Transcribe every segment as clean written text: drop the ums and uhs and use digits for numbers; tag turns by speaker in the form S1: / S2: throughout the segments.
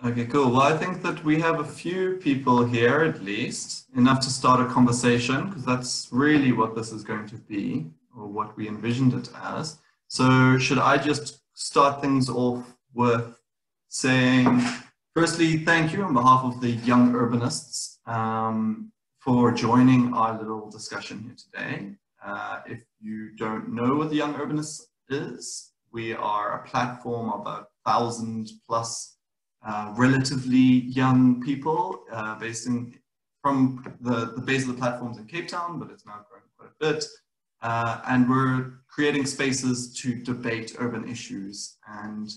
S1: Okay, cool. Well, I think that we have a few people here, at least, enough to start a conversation, because that's really what this is going to be, or what we envisioned it as. So should I just start things off with saying, firstly, thank you on behalf of the Young Urbanists for joining our little discussion here today. If you don't know what the Young Urbanists is, we are a platform of about 1,000 plus relatively young people based from the base of the platforms in Cape Town, but it's now grown quite a bit. And we're creating spaces to debate urban issues, and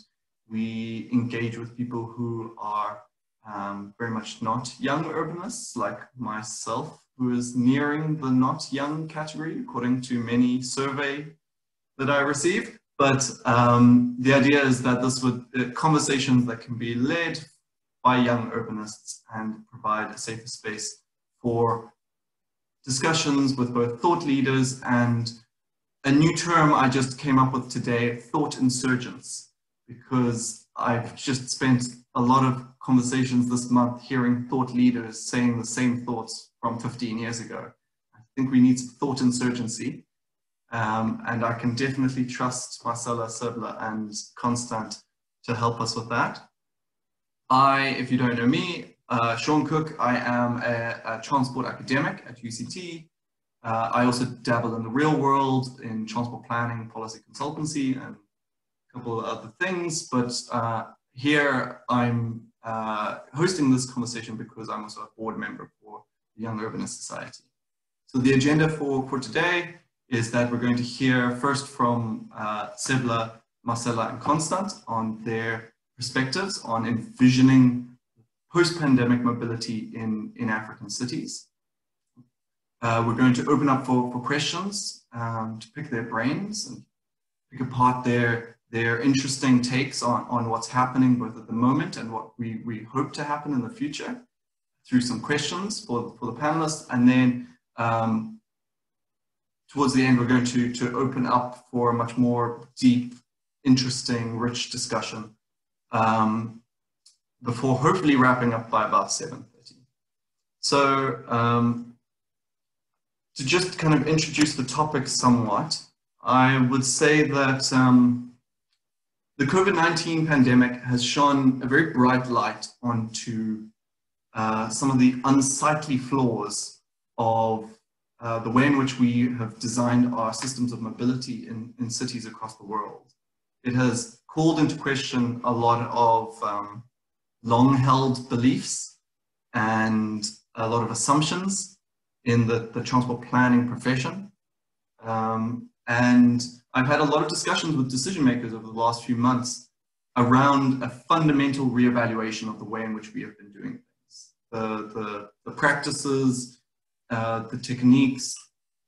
S1: we engage with people who are very much not young urbanists, like myself, who is nearing the not young category, according to many survey that I received. But the idea is that this would conversations that can be led by young urbanists and provide a safer space for discussions with both thought leaders and a new term I just came up with today, thought insurgents, because I've just spent a lot of conversations this month hearing thought leaders saying the same thoughts from 15 years ago. I think we need some thought insurgency. And I can definitely trust Marcela, Seble, and Constant to help us with that. If you don't know me, Sean Cook, I am a transport academic at UCT. I also dabble in the real world in transport planning, policy consultancy, and a couple of other things. But here I'm hosting this conversation because I'm also a board member for the Young Urbanist Society. So the agenda for today is that we're going to hear first from Seble, Marcela, and Constant on their perspectives on envisioning post-pandemic mobility in African cities. We're going to open up for questions to pick their brains and pick apart their interesting takes on what's happening both at the moment and what we hope to happen in the future through some questions for the panelists. And then towards the end, we're going to open up for a much more deep, interesting, rich discussion before hopefully wrapping up by about 7:30. So to just kind of introduce the topic somewhat, I would say that the COVID-19 pandemic has shone a very bright light onto some of the unsightly flaws of the way in which we have designed our systems of mobility in cities across the world. It has called into question a lot of long-held beliefs and a lot of assumptions in the transport planning profession. And I've had a lot of discussions with decision makers over the last few months around a fundamental reevaluation of the way in which we have been doing things. The practices, the techniques,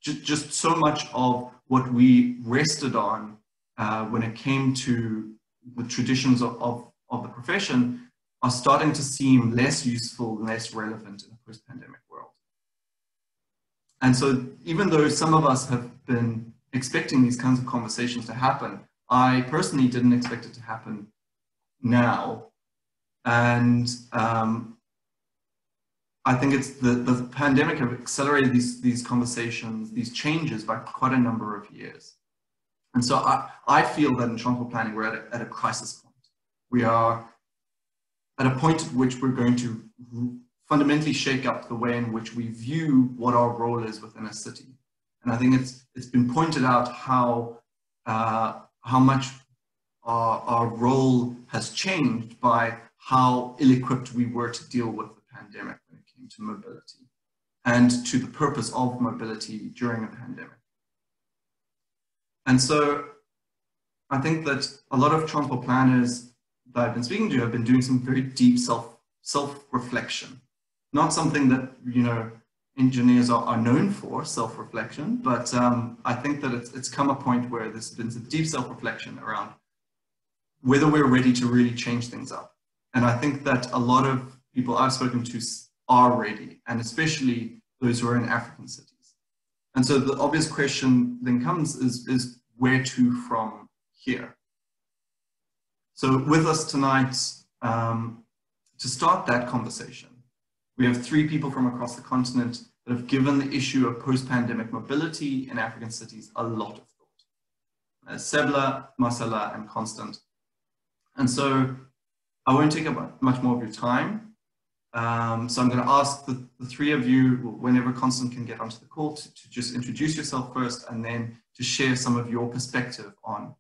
S1: just so much of what we rested on when it came to the traditions of the profession are starting to seem less useful, less relevant in a post-pandemic world. And so even though some of us have been expecting these kinds of conversations to happen, I personally didn't expect it to happen now. And I think it's the pandemic have accelerated these conversations, these changes by quite a number of years. And so I feel that in transport planning, we're at a crisis point. We are at a point at which we're going to fundamentally shake up the way in which we view what our role is within a city. And I think it's been pointed out how much our role has changed by how ill-equipped we were to deal with the pandemic when it came to mobility and to the purpose of mobility during a pandemic. And so I think that a lot of transport planners that I've been speaking to have been doing some very deep self-reflection. Not something that, you know, engineers are known for, self-reflection, but I think that it's come a point where there's been some deep self-reflection around whether we're ready to really change things up. And I think that a lot of people I've spoken to are ready, and especially those who are in African cities. And so the obvious question then comes is where to from here? So with us tonight, to start that conversation, we have 3 people from across the continent that have given the issue of post-pandemic mobility in African cities a lot of thought. Seble, Marcela, and Constant. And so I won't take up much more of your time. So I'm going to ask the 3 of you, whenever Constant can get onto the call, to just introduce yourself first, and then to share some of your perspective on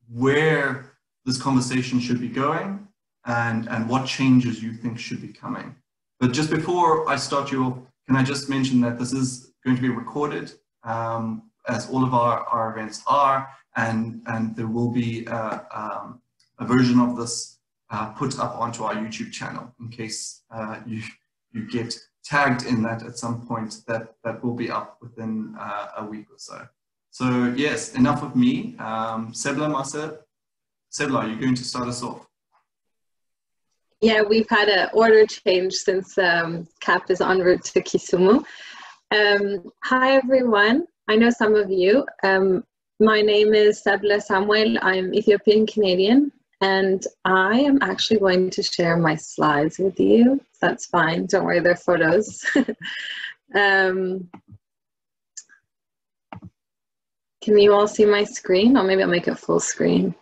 S1: where this conversation should be going and what changes you think should be coming. But just before I start you off, can I just mention that this is going to be recorded, as all of our events are, and there will be a version of this put up onto our YouTube channel in case you get tagged in that at some point. That will be up within a week or so. So yes, enough of me. Seble, Marcel. Seble, are you going to start us off?
S2: Yeah, we've had an order change since CAP is en route to Kisumu. Hi everyone, I know some of you. My name is Seble Samuel. I'm Ethiopian Canadian, and I am actually going to share my slides with you. That's fine, don't worry, they're photos. Can you all see my screen? Or maybe I'll make it full screen.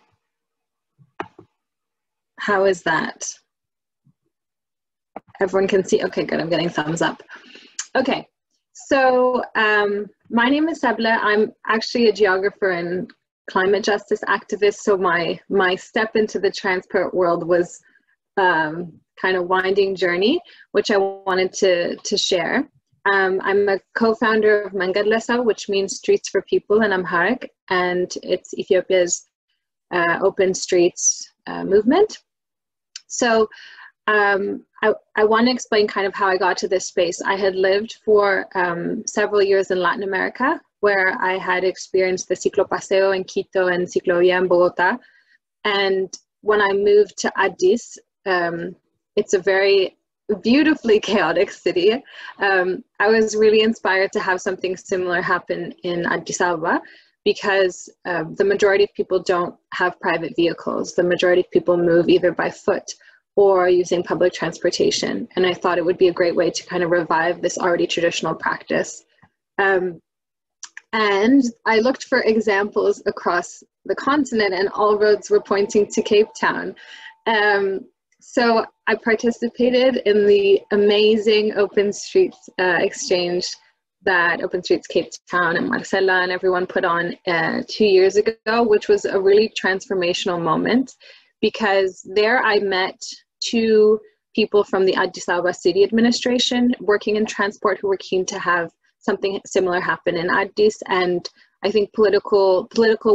S2: How is that? Everyone can see? Okay, good, I'm getting thumbs up. Okay, so my name is Seble. I'm actually a geographer and climate justice activist, so my step into the transport world was kind of winding journey, which I wanted to share. I'm a co-founder of Mangad Lesa, which means Streets for People in Amharic, and it's Ethiopia's open streets movement. So I want to explain kind of how I got to this space. I had lived for several years in Latin America, where I had experienced the ciclopaseo in Quito and ciclovia in Bogotá. And when I moved to Addis, it's a very beautifully chaotic city. I was really inspired to have something similar happen in Addis Ababa, because the majority of people don't have private vehicles. The majority of people move either by foot or using public transportation. And I thought it would be a great way to kind of revive this already traditional practice. And I looked for examples across the continent, and all roads were pointing to Cape Town. So I participated in the amazing Open Streets exchange that Open Streets Cape Town and Marcela and everyone put on 2 years ago, which was a really transformational moment, because there I met 2 people from the Addis Ababa City Administration working in transport who were keen to have something similar happen in Addis. And I think political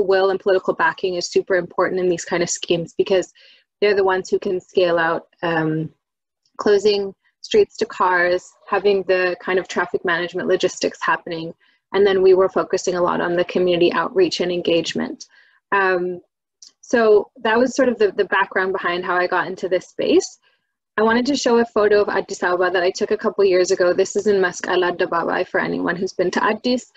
S2: will and political backing is super important in these kind of schemes, because they're the ones who can scale out closing streets to cars, having the kind of traffic management logistics happening. And then we were focusing a lot on the community outreach and engagement. So that was sort of the background behind how I got into this space. I wanted to show a photo of Addis Ababa that I took a couple years ago. This is in Mascala Dababai for anyone who's been to Addis.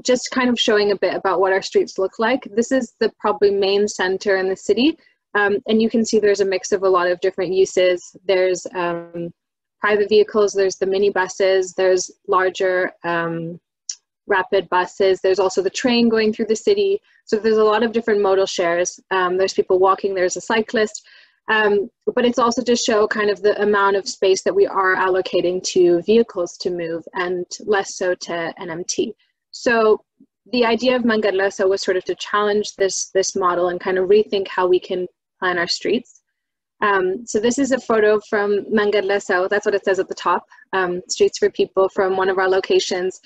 S2: Just kind of showing a bit about what our streets look like. This is the probably main center in the city. And you can see there's a mix of a lot of different uses. There's private vehicles, there's the minibuses, there's larger rapid buses, there's also the train going through the city. So there's a lot of different modal shares. There's people walking, there's a cyclist. But it's also to show kind of the amount of space that we are allocating to vehicles to move, and less so to NMT. So the idea of Mangad Lesa was sort of to challenge this model and kind of rethink how we can plan our streets. So this is a photo from Mangad Lesa, that's what it says at the top, Streets for People, from one of our locations.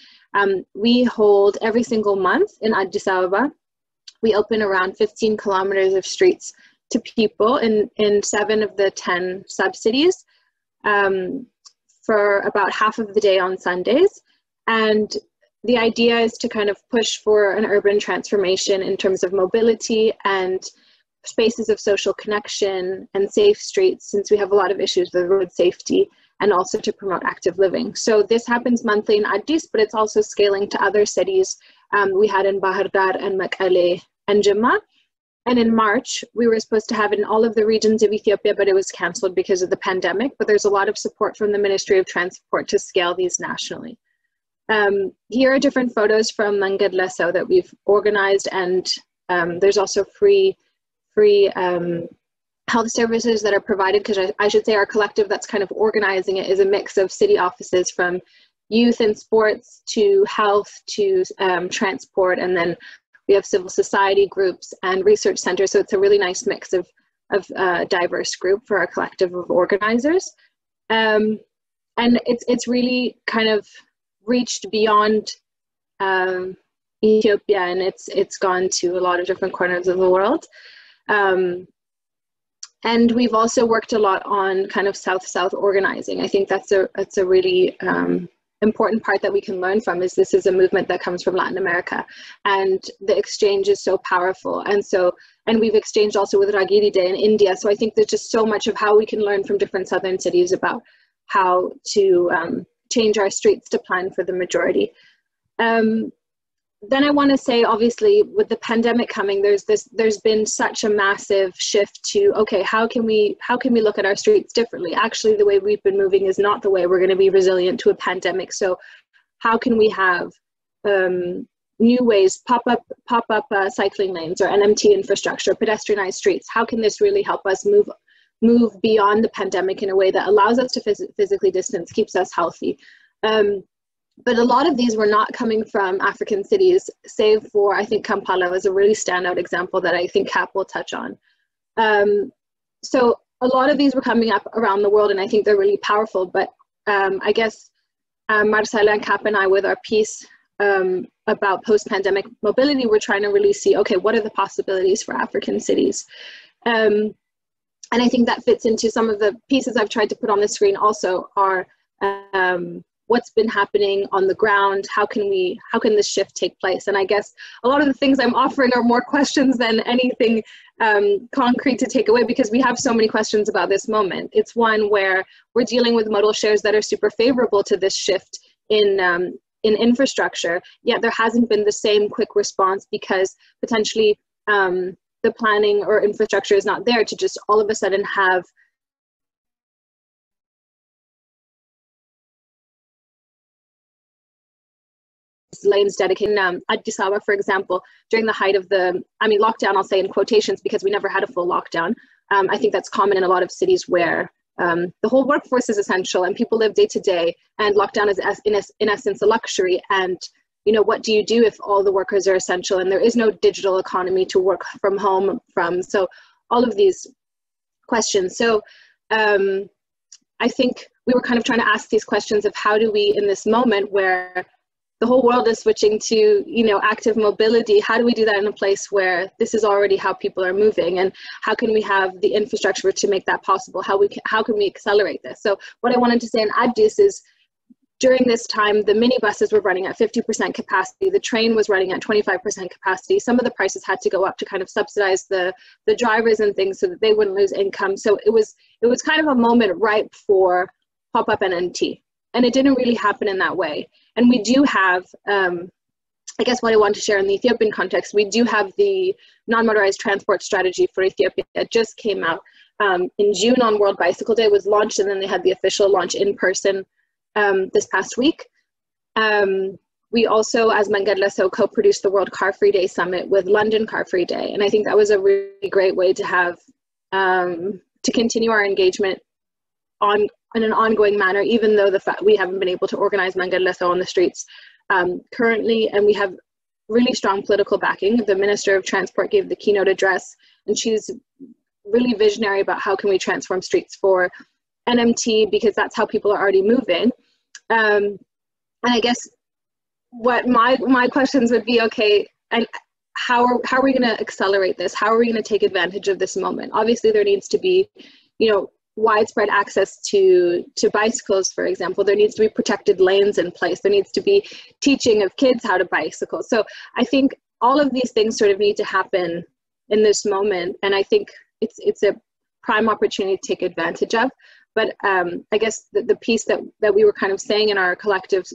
S2: We hold every single month in Addis Ababa. We open around 15 kilometers of streets to people in 7 of the 10 sub-cities for about half of the day on Sundays. And the idea is to kind of push for an urban transformation in terms of mobility and spaces of social connection and safe streets, since we have a lot of issues with road safety, and also to promote active living. So this happens monthly in Addis, but it's also scaling to other cities. We had in Bahar Dar and Mekelle and Jimma. And in March, we were supposed to have it in all of the regions of Ethiopia, but it was canceled because of the pandemic. But there's a lot of support from the Ministry of Transport to scale these nationally. Here are different photos from Mangued Leso that we've organized, and there's also free health services that are provided, because I should say our collective that's kind of organizing it is a mix of city offices, from youth and sports to health to transport, and then we have civil society groups and research centers. So it's a really nice mix of a diverse group for our collective of organizers. And it's really kind of reached beyond Ethiopia, and it's gone to a lot of different corners of the world. And we've also worked a lot on kind of South-South organizing. I think that's a really important part that we can learn from, is this is a movement that comes from Latin America, and the exchange is so powerful. And we've exchanged also with Ragiri Day in India. So I think there's just so much of how we can learn from different southern cities about how to change our streets to plan for the majority. Then I want to say, obviously, with the pandemic coming, there's been such a massive shift to, okay, how can we look at our streets differently? Actually, the way we've been moving is not the way we're going to be resilient to a pandemic. So how can we have new ways, pop-up cycling lanes, or NMT infrastructure, pedestrianized streets? How can this really help us move beyond the pandemic in a way that allows us to physically distance, keeps us healthy? But a lot of these were not coming from African cities, save for, I think, Kampala was a really standout example that I think Cap will touch on. So a lot of these were coming up around the world, and I think they're really powerful. But I guess Marcela and Cap and I, with our piece about post-pandemic mobility, we're trying to really see, okay, what are the possibilities for African cities? And I think that fits into some of the pieces I've tried to put on the screen also are, what's been happening on the ground? How can this shift take place? And I guess a lot of the things I'm offering are more questions than anything concrete to take away, because we have so many questions about this moment. It's one where we're dealing with modal shares that are super favorable to this shift in infrastructure, yet there hasn't been the same quick response, because potentially the planning or infrastructure is not there to just all of a sudden have lanes dedicated. Addis Ababa, for example, during the height of the, lockdown, I'll say in quotations, because we never had a full lockdown. I think that's common in a lot of cities where the whole workforce is essential and people live day to day, and lockdown is in essence a luxury. And what do you do if all the workers are essential and there is no digital economy to work from home from? So all of these questions. So I think we were kind of trying to ask these questions of how do we, in this moment where the whole world is switching to, active mobility, how do we do that in a place where this is already how people are moving, and how can we have the infrastructure to make that possible? How can we accelerate this? So what I wanted to say in Addis is, during this time, the minibuses were running at 50% capacity. The train was running at 25% capacity. Some of the prices had to go up to kind of subsidize the drivers and things so that they wouldn't lose income. So it was kind of a moment ripe for pop-up NMT. And it didn't really happen in that way. And we do have, I guess what I want to share in the Ethiopian context, we do have the non-motorized transport strategy for Ethiopia that just came out in June on World Bicycle Day, was launched, and then they had the official launch in person this past week. We also, as Mangued Leso, co-produced the World Car Free Day Summit with London Car Free Day. And I think that was a really great way to have, to continue our engagement in an ongoing manner, even though we haven't been able to organize Mangued Leso on the streets currently, and we have really strong political backing. The Minister of Transport gave the keynote address, and she's really visionary about how can we transform streets for NMT, because that's how people are already moving. And I guess what my questions would be, okay, and how are we going to accelerate this? How are we going to take advantage of this moment? Obviously, there needs to be, widespread access to bicycles, for example. There needs to be protected lanes in place. There needs to be teaching of kids how to bicycle. So I think all of these things sort of need to happen in this moment. And I think it's a prime opportunity to take advantage of. But I guess the piece that we were kind of saying in our collective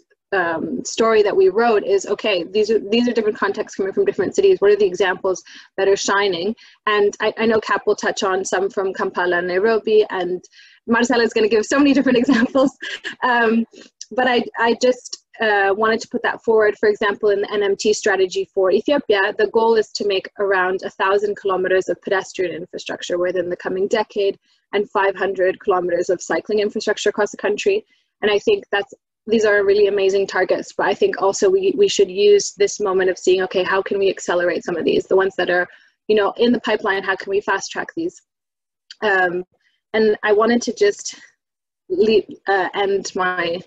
S2: story that we wrote is, okay, these are different contexts coming from different cities. What are the examples that are shining? And I know Cap will touch on some from Kampala and Nairobi, and Marcela is going to give so many different examples. But I just wanted to put that forward. For example, in the Nmt strategy for Ethiopia, the goal is to make around 1,000 kilometers of pedestrian infrastructure within the coming decade and 500 kilometers of cycling infrastructure across the country. And I think these are really amazing targets, but I think also we should use this moment of seeing, okay, how can we accelerate some of these? The ones that are, you know, in the pipeline, how can we fast track these? And I wanted to just end my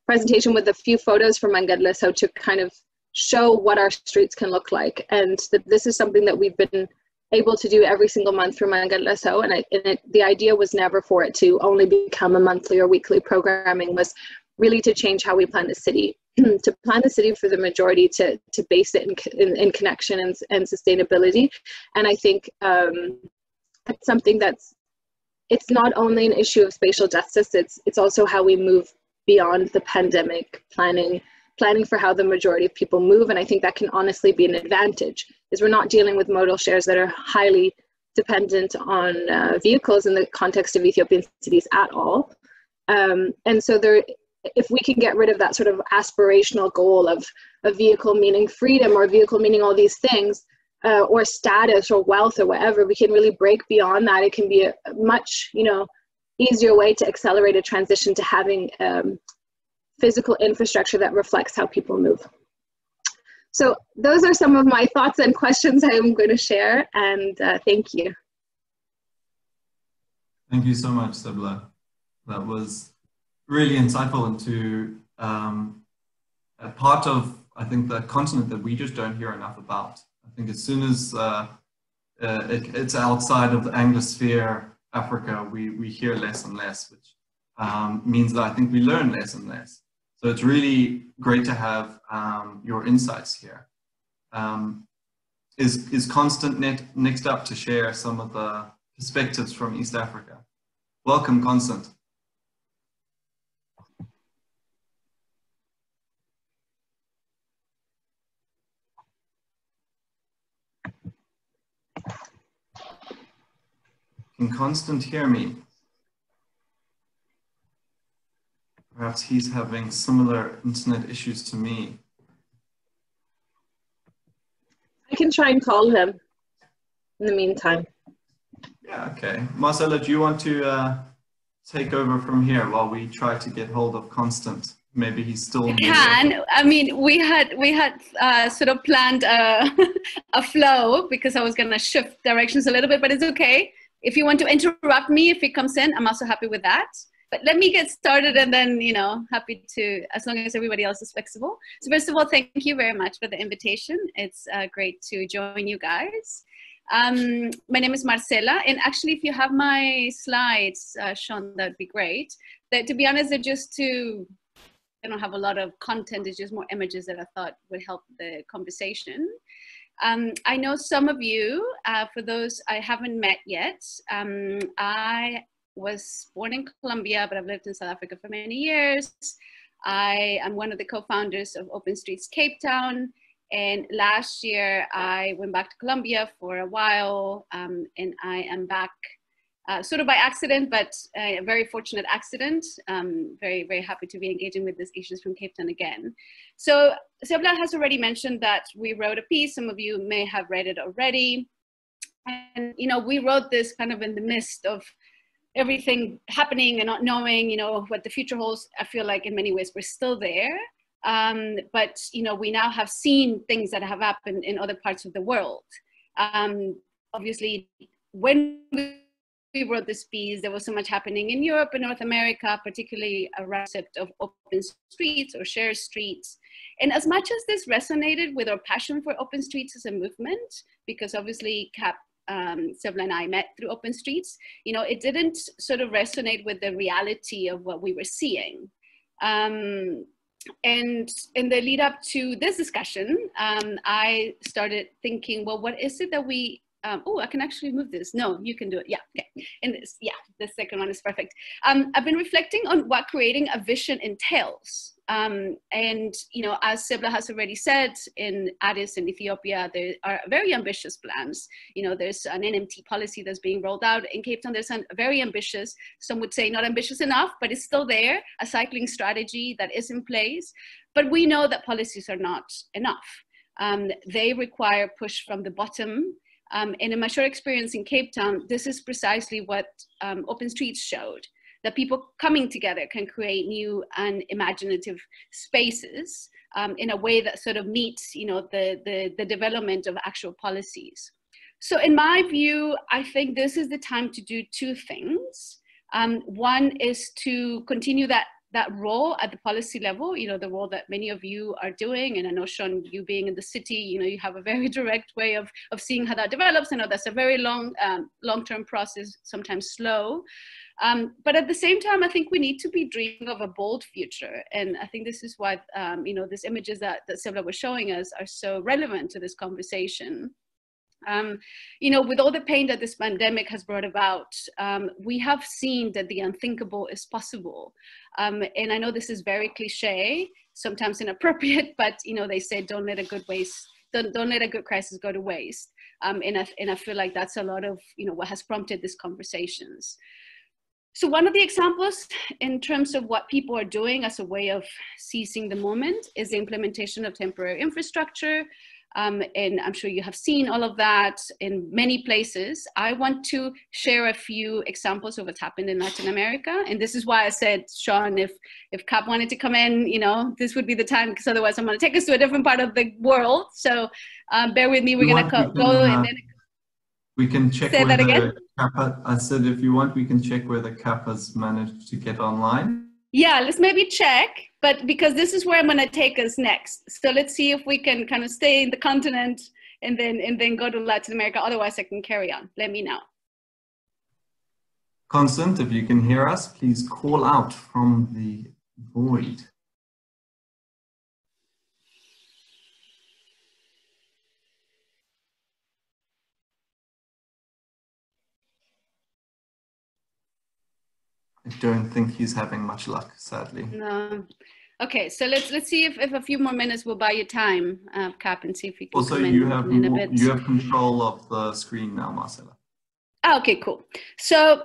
S2: presentation with a few photos from Mangadleso to kind of show what our streets can look like. And that this is something that we've been able to do every single month through Mangadleso. And the idea was never for it to only become a monthly or weekly programming, was really to change how we plan the city, to plan the city for the majority, to base it in connection and sustainability. And I think it's something it's not only an issue of spatial justice, it's also how we move beyond the pandemic, planning for how the majority of people move. And I think that can honestly be an advantage, is we're not dealing with modal shares that are highly dependent on vehicles in the context of Ethiopian cities at all. And so if we can get rid of that sort of aspirational goal of a vehicle meaning freedom, or a vehicle meaning all these things, or status or wealth or whatever, we can really break beyond that. It can be a much, you know, easier way to accelerate a transition to having physical infrastructure that reflects how people move. So those are some of my thoughts and questions I am going to share, and thank you.
S1: Thank you so much, Seble. That was really insightful into a part of, I think, the continent that we just don't hear enough about. I think as soon as it's outside of the Anglosphere Africa, we hear less and less, which means that I think we learn less and less. So it's really great to have your insights here. Is Constant next up to share some of the perspectives from East Africa? Welcome, Constant. Can Constant hear me? Perhaps he's having similar internet issues to me.
S2: I can try and call him in the meantime.
S1: Yeah, okay. Marcela, do you want to take over from here while we try to get hold of Constant? Maybe he's still
S3: I can. I mean, we had sort of planned a flow, because I was going to shift directions a little bit, but it's okay. If you want to interrupt me if it comes in, I'm also happy with that. But let me get started, and then, you know, happy to, as long as everybody else is flexible. So first of all, thank you very much for the invitation. It's great to join you guys. My name is Marcela, and actually, if you have my slides, Sean, that would be great. To be honest, they're just I don't have a lot of content. It's just more images that I thought would help the conversation. I know some of you, for those I haven't met yet, I was born in Colombia, but I've lived in South Africa for many years. I am one of the co-founders of Open Streets Cape Town. And last year, I went back to Colombia for a while, and I am back sort of by accident, but a very fortunate accident. Very, very happy to be engaging with these issues from Cape Town again. So Seble has already mentioned that we wrote a piece. Some of you may have read it already. And, you know, we wrote this kind of in the midst of everything happening and not knowing, you know, what the future holds. I feel like in many ways we're still there. But, you know, we now have seen things that have happened in other parts of the world. Obviously, when we wrote this piece, there was so much happening in Europe and North America, particularly a concept of open streets or shared streets. And as much as this resonated with our passion for open streets as a movement, because obviously Seble and I met through Open Streets, you know, it didn't sort of resonate with the reality of what we were seeing. And in the lead up to this discussion, I started thinking, well, what is it that we, oh, I can actually move this. No, you can do it. Yeah, okay. And this, yeah, the second one is perfect. I've been reflecting on what creating a vision entails. And, you know, as Seble has already said, in Addis and Ethiopia, there are very ambitious plans. You know, there's an NMT policy that's being rolled out. In Cape Town, there's a very ambitious, some would say not ambitious enough, but it's still there, a cycling strategy that is in place. But we know that policies are not enough. They require push from the bottom. And in my short experience in Cape Town, this is precisely what Open Streets showed, that people coming together can create new and imaginative spaces in a way that sort of meets, you know, the development of actual policies. So in my view, I think this is the time to do two things. One is to continue that role at the policy level, you know, the role that many of you are doing. And I know, Shone, you being in the city, you know, you have a very direct way of seeing how that develops. I know that's a very long-term process, sometimes slow. But at the same time, I think we need to be dreaming of a bold future. And I think this is why, you know, these images that Seble was showing us are so relevant to this conversation. You know, with all the pain that this pandemic has brought about, we have seen that the unthinkable is possible. And I know this is very cliche, sometimes inappropriate, but, you know, they say, don't let a good crisis go to waste. And I feel like that's a lot of, you know, what has prompted these conversations. So one of the examples in terms of what people are doing as a way of seizing the moment is the implementation of temporary infrastructure. And I'm sure you have seen all of that in many places. I want to share a few examples of what's happened in Latin America. And this is why I said, Shone, if Cap wanted to come in, you know, this would be the time, because otherwise I'm going to take us to a different part of the world. So bear with me, we're going to go and then...
S1: We can check
S3: Say that again?
S1: I said, if you want, we can check whether Cap has managed to get online.
S3: Yeah, let's maybe check, but because this is where I'm going to take us next. So let's see if we can kind of stay in the continent and then go to Latin America. Otherwise, I can carry on. Let me know.
S1: Constant, if you can hear us, please call out from the void. I don't think he's having much luck, sadly.
S3: No. Okay, so let's see if a few more minutes will buy you time, Cap, and see if we can
S1: also,
S3: come in a bit.
S1: You have control of the screen now, Marcela.
S3: Oh, okay, cool. So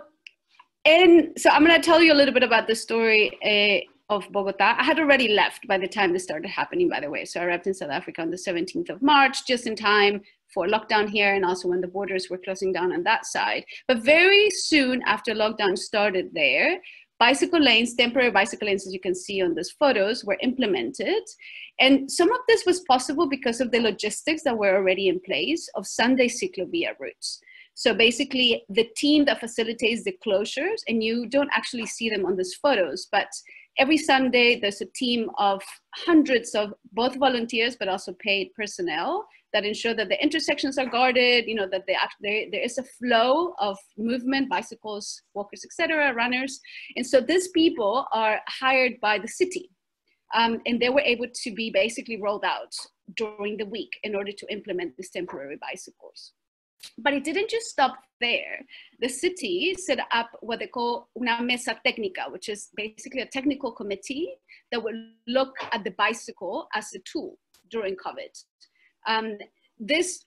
S3: I'm going to tell you a little bit about the story of Bogotá. I had already left by the time this started happening, by the way. So I arrived in South Africa on the 17th of March, just in time for lockdown here, and also when the borders were closing down on that side. But very soon after lockdown started there, bicycle lanes, temporary bicycle lanes, as you can see on these photos, were implemented. And some of this was possible because of the logistics that were already in place of Sunday ciclovia routes. So basically the team that facilitates the closures, and you don't actually see them on these photos, but every Sunday there's a team of hundreds of both volunteers, but also paid personnel that ensure that the intersections are guarded, you know, that there is a flow of movement, bicycles, walkers, etc., runners. And so these people are hired by the city. And they were able to be basically rolled out during the week in order to implement these temporary bicycles. But it didn't just stop there. The city set up what they call una mesa técnica, which is basically a technical committee that would look at the bicycle as a tool during COVID. This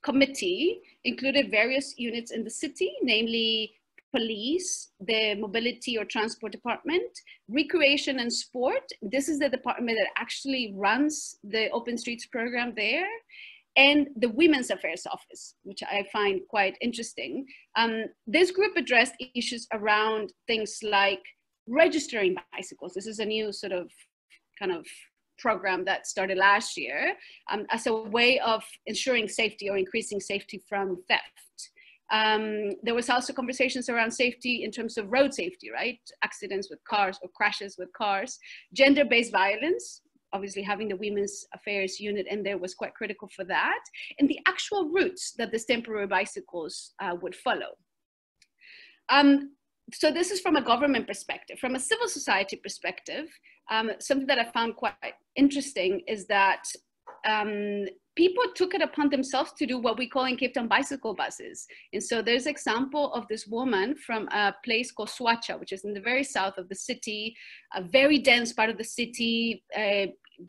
S3: committee included various units in the city, namely police, the mobility or transport department, recreation and sport. This is the department that actually runs the Open Streets program there, and the Women's Affairs Office, which I find quite interesting. This group addressed issues around things like registering bicycles. This is a new sort of kind of program that started last year as a way of ensuring safety or increasing safety from theft. There was also conversations around safety in terms of road safety, right? Accidents with cars or crashes with cars, gender-based violence. Obviously having the Women's Affairs unit in there was quite critical for that, and the actual routes that these temporary bicycles would follow. So this is from a government perspective. From a civil society perspective, something that I found quite interesting is that people took it upon themselves to do what we call in Cape Town bicycle buses. And so there's an example of this woman from a place called Swacha, which is in the very south of the city, a very dense part of the city,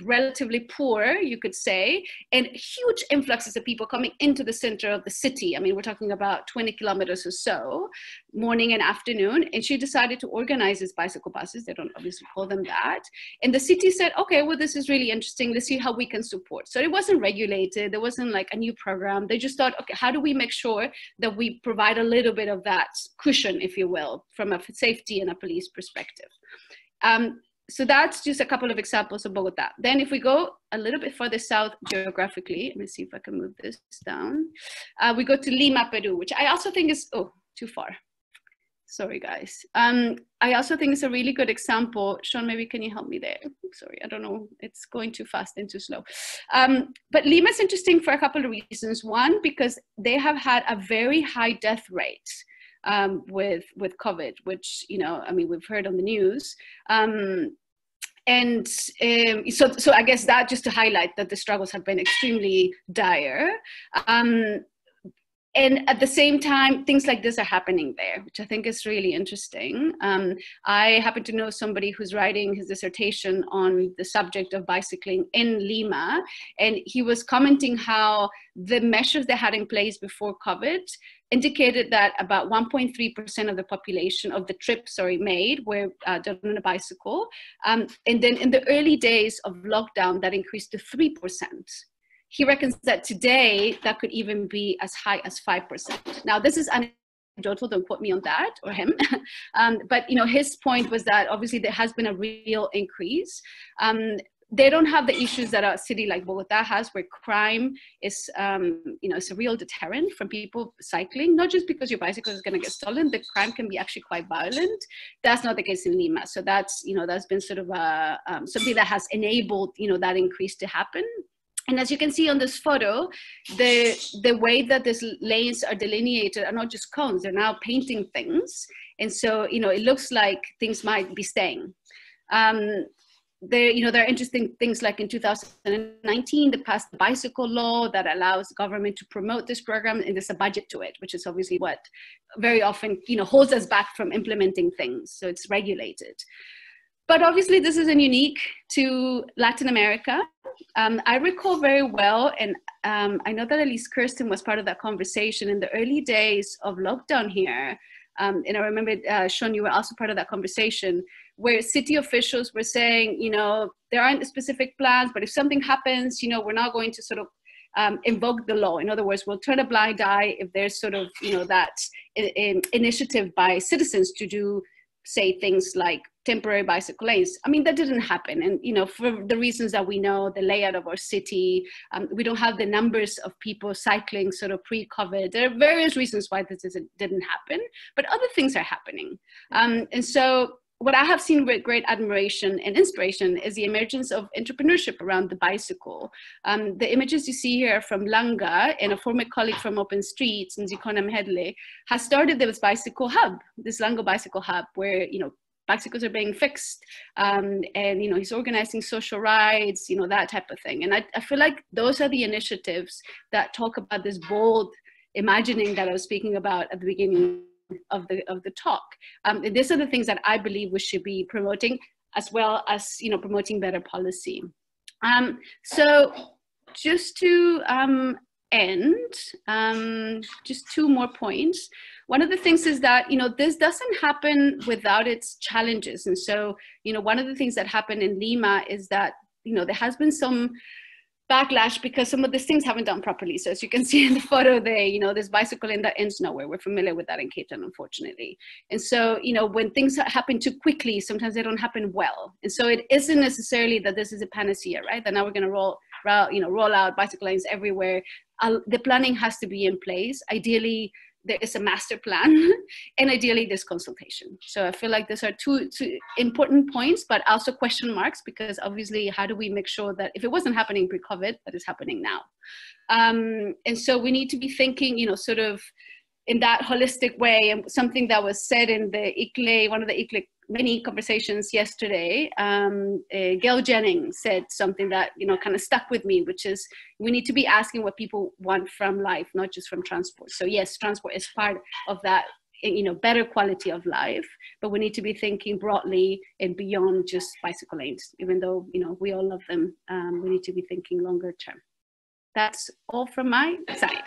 S3: relatively poor, you could say, and huge influxes of people coming into the center of the city. I mean, we're talking about 20 kilometers or so, morning and afternoon. And she decided to organize these bicycle buses. They don't obviously call them that. And the city said, okay, well, this is really interesting. Let's see how we can support. So it wasn't regulated. There wasn't like a new program. They just thought, okay, how do we make sure that we provide a little bit of that cushion, if you will, from a safety and a police perspective. So that's just a couple of examples of Bogotá. Then if we go a little bit further south geographically, let me see if I can move this down. We go to Lima, Peru, which I also think is, oh, too far. Sorry, guys. I also think it's a really good example. Sean, maybe can you help me there? Sorry, I don't know. It's going too fast and too slow. But Lima is interesting for a couple of reasons. One, because they have had a very high death rate with COVID, which, you know, I mean, we've heard on the news. So I guess that just to highlight that the struggles have been extremely dire. And at the same time, things like this are happening there, which I think is really interesting. I happen to know somebody who's writing his dissertation on the subject of bicycling in Lima, and he was commenting how the measures they had in place before COVID indicated that about 1.3% of the population of the trips made were done on a bicycle. And then in the early days of lockdown, that increased to 3%. He reckons that today that could even be as high as 5%. Now, this is anecdotal, don't quote me on that, or him. But you know, his point was that obviously there has been a real increase. They don't have the issues that a city like Bogotá has, where crime is, you know, it's a real deterrent from people cycling, not just because your bicycle is going to get stolen. The crime can be actually quite violent. That's not the case in Lima. So that's, you know, that's been sort of a, something that has enabled, you know, that increase to happen. And as you can see on this photo, the way that these lanes are delineated are not just cones, they're now painting things. And so, you know, it looks like things might be staying. There, you know, there are interesting things like in 2019, they passed the bicycle law that allows government to promote this program, and there's a budget to it, which is obviously what very often, you know, holds us back from implementing things. So it's regulated. But obviously this isn't unique to Latin America. I recall very well, and I know that at least Kirsten was part of that conversation in the early days of lockdown here. And I remember, Sean, you were also part of that conversation, where city officials were saying, you know, there aren't specific plans, but if something happens, you know, we're not going to sort of invoke the law. In other words, we'll turn a blind eye if there's sort of, you know, that initiative by citizens to do, say, things like temporary bicycle lanes. I mean, that didn't happen. And, you know, for the reasons that we know, the layout of our city, we don't have the numbers of people cycling sort of pre-COVID. There are various reasons why this didn't happen, but other things are happening. And so what I have seen with great admiration and inspiration is the emergence of entrepreneurship around the bicycle. The images you see here are from Langa, and a former colleague from Open Streets, Nzikona Mhedle, has started this bicycle hub, this Langa bicycle hub, where, you know, bicycles are being fixed, and, you know, he's organizing social rides, you know, that type of thing. And I feel like those are the initiatives that talk about this bold imagining that I was speaking about at the beginning of the talk. These are the things that I believe we should be promoting, as well as, you know, promoting better policy. So just to end, just two more points. One of the things is that, you know, this doesn't happen without its challenges. And so, you know, one of the things that happened in Lima is that, you know, there has been some backlash because some of these things haven't done properly. So as you can see in the photo there, you know, this bicycle lane that ends nowhere. We're familiar with that in Cape Town, unfortunately. And so, you know, when things happen too quickly, sometimes they don't happen well. And so it isn't necessarily that this is a panacea, right? That now we're going to roll out bicycle lanes everywhere. The planning has to be in place. Ideally, there is a master plan, and ideally there's consultation. So I feel like these are two important points, but also question marks, because obviously how do we make sure that if it wasn't happening pre-COVID, that is happening now? And so we need to be thinking, you know, sort of in that holistic way, and something that was said in the ICLE, one of the ICLE many conversations yesterday, Gail Jennings said something that, you know, kind of stuck with me, which is we need to be asking what people want from life, not just from transport. So yes, transport is part of that, you know, better quality of life, but we need to be thinking broadly and beyond just bicycle lanes. Even though, you know, we all love them, we need to be thinking longer term. That's all from my side.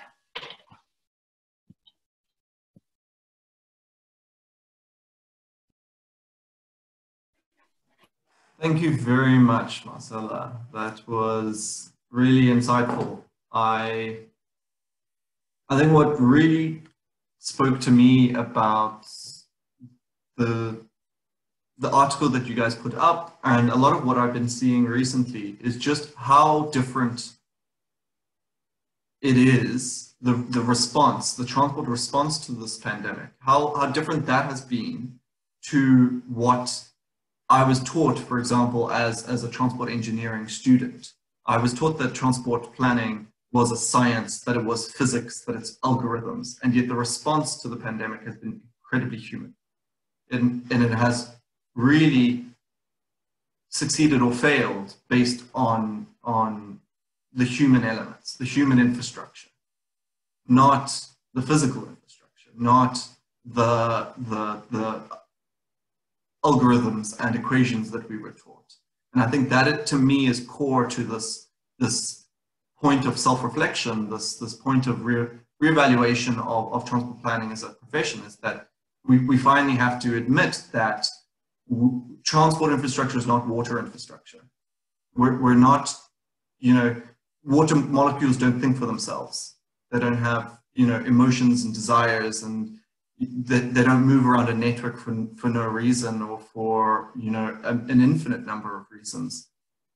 S1: Thank you very much, Marcela. That was really insightful. I think what really spoke to me about the article that you guys put up, and a lot of what I've been seeing recently, is just how different it is, the response, the transport response to this pandemic, how different that has been to what I was taught, for example, as a transport engineering student. I was taught that transport planning was a science, that it was physics, that it's algorithms, and yet the response to the pandemic has been incredibly human. And it has really succeeded or failed based on the human elements, the human infrastructure, not the physical infrastructure, not the algorithms and equations that we were taught. And I think that to me is core to this point of self-reflection, this point of reevaluation of transport planning as a profession, is that we finally have to admit that transport infrastructure is not water infrastructure. We're not, you know, water molecules don't think for themselves. They don't have, you know, emotions and desires, and they don't move around a network for no reason, or for, you know, an infinite number of reasons.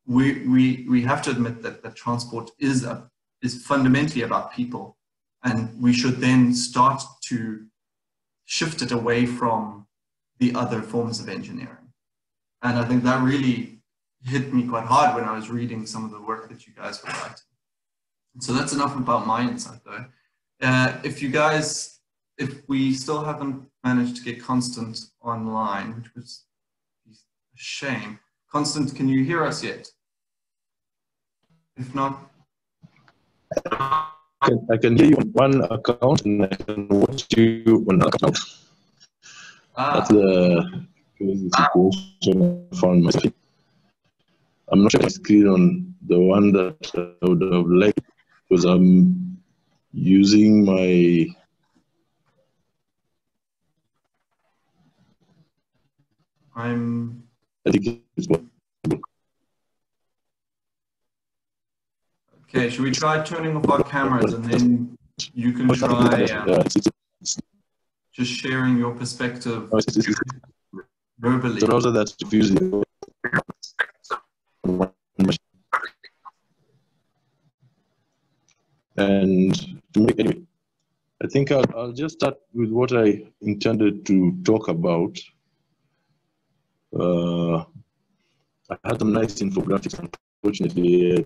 S1: We have to admit that transport is fundamentally about people, and we should then start to shift it away from the other forms of engineering. And I think that really hit me quite hard when I was reading some of the work that you guys were writing. So that's enough about my insight, though. If we still haven't managed to get Constant online, which was a shame. Constant, can you hear us yet? If not,
S4: I can hear you on one account and I can watch you on another account. That's the situation I found myself. I'm not sure my screen on the one that I would have liked, because I'm using my I think it's
S1: okay, should we try turning off our cameras, and then you can try just sharing your perspective verbally?
S4: The browser that's diffusing. And to make, anyway, I think I'll just start with what I intended to talk about. I had some nice infographics. Unfortunately,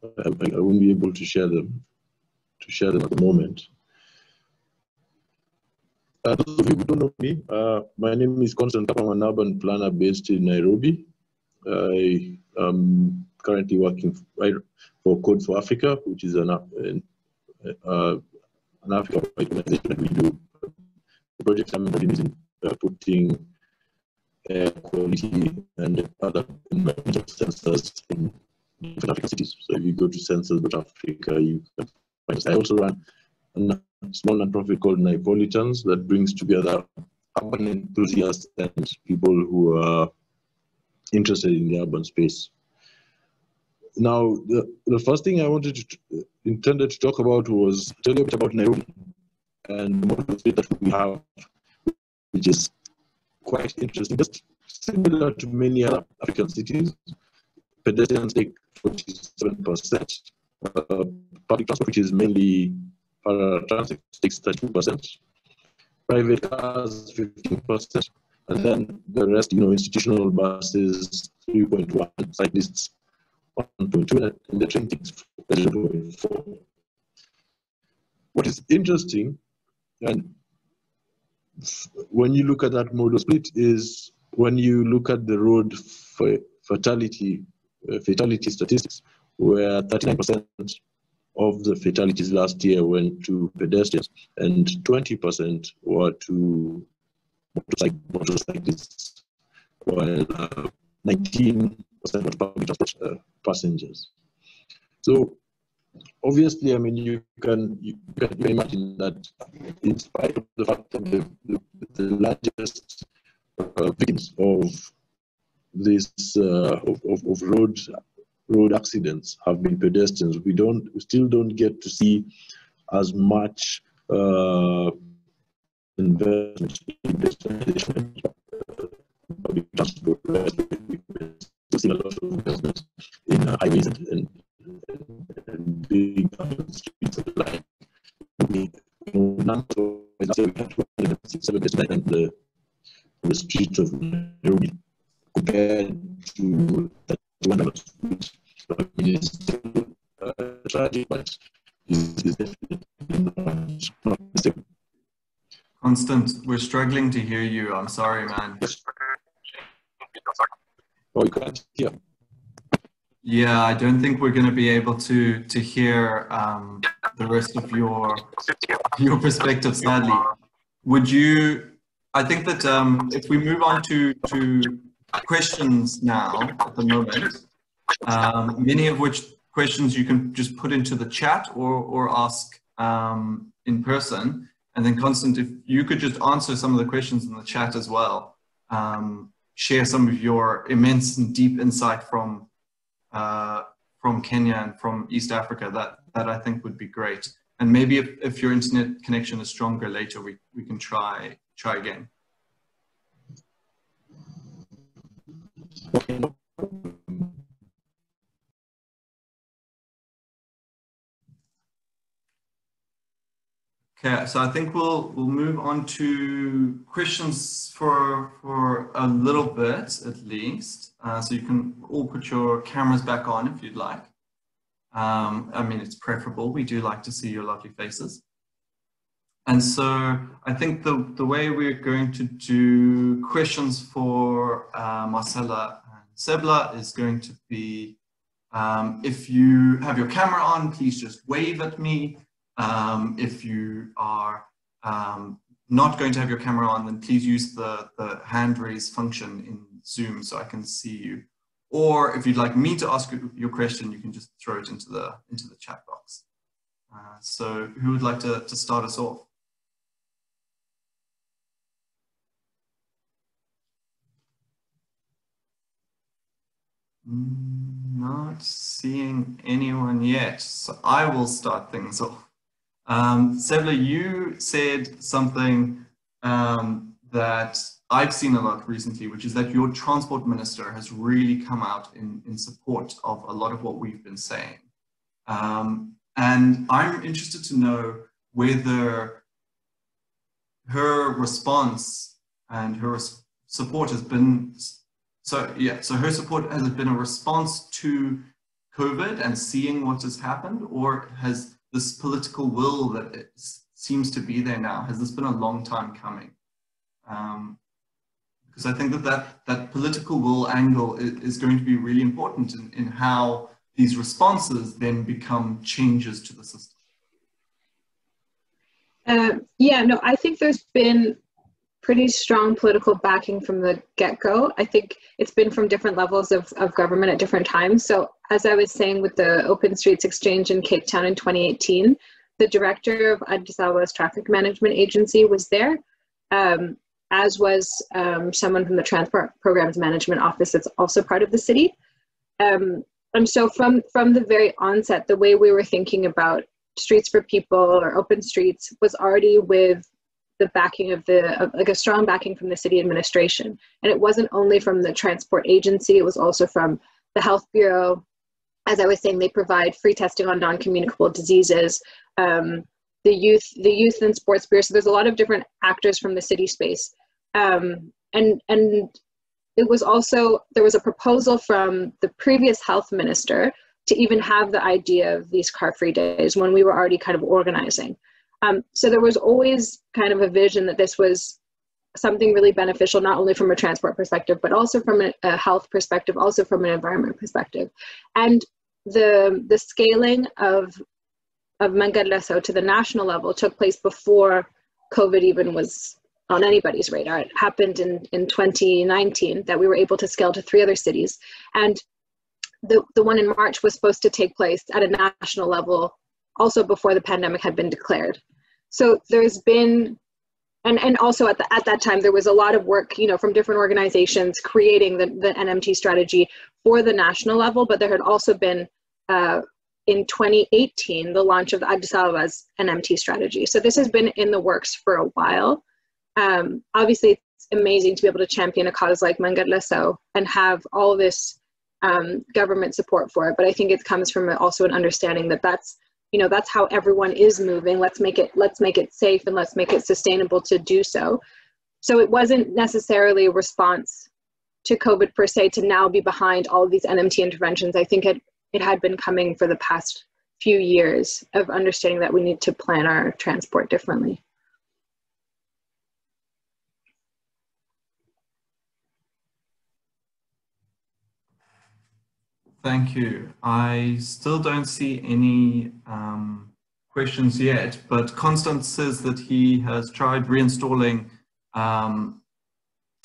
S4: I won't be able to share them at the moment. Those of you who don't know me, my name is Constant. I'm an urban planner based in Nairobi. I am currently working for Code for Africa, which is an Africa organization that we do. The project I'm involved in is putting air quality and other environmental sensors in different African cities. So if you go to Sensors.Africa, you can find us. I also run a small nonprofit called Napolitans that brings together urban enthusiasts and people who are interested in the urban space. Now, the first thing I intended to talk about was tell you a bit about Nairobi and the model state that we have, which is quite interesting. Just similar to many other African cities, pedestrians take 47%. Public transport, which is mainly paratransit, takes 32%. Private cars, 15%. And then the rest, institutional buses, 3.1, cyclists, 1.2, and the train takes 0.4. What is interesting, and when you look at that modal split, is when you look at the road fatality statistics, where 39% of the fatalities last year went to pedestrians and 20% were to motorcyclists, while 19% were public transport passengers. So obviously, I mean, you can imagine that in spite of the fact that the largest victims of this of road accidents have been pedestrians, we still don't get to see as much investment in pedestrian public transport. We're still seeing a lot of investment in highways and big streets of life. Last year we had 267 pedestrians on the streets of Nairobi compared to that one which is still tragic, but is definitely not the same.
S1: Constant, we're struggling to hear you. I'm sorry, man.
S4: Oh, you can't hear.
S1: Yeah, I don't think we're going to be able to hear the rest of your perspective, sadly. Would you, I think that if we move on to questions now at the moment, many of which questions you can just put into the chat or ask in person. And then Constant, if you could just answer some of the questions in the chat as well, share some of your immense and deep insight from Kenya and from East Africa, that I think would be great. And maybe if your internet connection is stronger later, we can try again. Okay, so I think we'll move on to questions for a little bit at least. So you can all put your cameras back on if you'd like. I mean, it's preferable. We do like to see your lovely faces. And so I think the way we're going to do questions for Marcela and Seble is going to be, if you have your camera on, please just wave at me. If you are not going to have your camera on, then please use the hand raise function in Zoom so I can see you. Or if you'd like me to ask your question, you can just throw it into the chat box. So who would like to start us off? Not seeing anyone yet, so I will start things off. Seble, you said something that I've seen a lot recently, which is that your transport minister has really come out in support of a lot of what we've been saying. And I'm interested to know whether her response and her support has been, so her support, has it been a response to COVID and seeing what has happened, or has this political will that it seems to be there now, has this been a long time coming? Because I think that political will angle is going to be really important in how these responses then become changes to the system.
S2: Yeah, no, I think there's been pretty strong political backing from the get-go. I think it's been from different levels of government at different times. So as I was saying with the Open Streets Exchange in Cape Town in 2018, the director of Addis Abeba's traffic management agency was there, as was someone from the Transport Programs Management Office that's also part of the city. And so from the very onset, the way we were thinking about Streets for People or Open Streets was already with the backing of like a strong backing from the city administration. And it wasn't only from the transport agency, it was also from the Health Bureau. As I was saying, they provide free testing on non-communicable diseases, the youth and sports bureau. So there's a lot of different actors from the city space. And it was also, there was a proposal from the previous health minister to even have the idea of these car-free days when we were already kind of organizing. So there was always kind of a vision that this was something really beneficial, not only from a transport perspective, but also from a health perspective, also from an environment perspective. And the scaling of Mangadleso to the national level took place before COVID even was on anybody's radar. It happened in 2019 that we were able to scale to 3 other cities. And the one in March was supposed to take place at a national level also before the pandemic had been declared. So there's been, and also at that time, there was a lot of work, you know, from different organizations creating the NMT strategy for the national level, but there had also been, in 2018, the launch of Addis Abeba's NMT strategy. So this has been in the works for a while. Obviously, it's amazing to be able to champion a cause like Mangadleso and have all this government support for it. But I think it comes from also an understanding that that's, you know, that's how everyone is moving. Let's make it safe and let's make it sustainable to do so. So it wasn't necessarily a response to COVID per se to now be behind all of these NMT interventions. I think it had been coming for the past few years of understanding that we need to plan our transport differently.
S1: Thank you. I still don't see any questions yet, but Constance says that he has tried reinstalling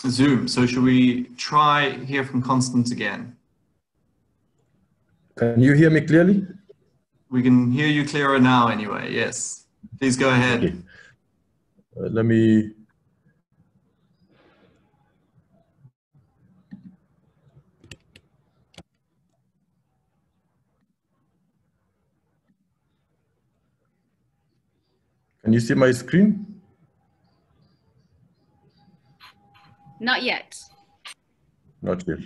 S1: Zoom. So should we try hear from Constance again?
S4: Can you hear me clearly?
S1: We can hear you clearer now anyway, yes. Please go ahead.
S4: Okay. Let me... Can you see my screen?
S3: Not yet.
S4: Not yet.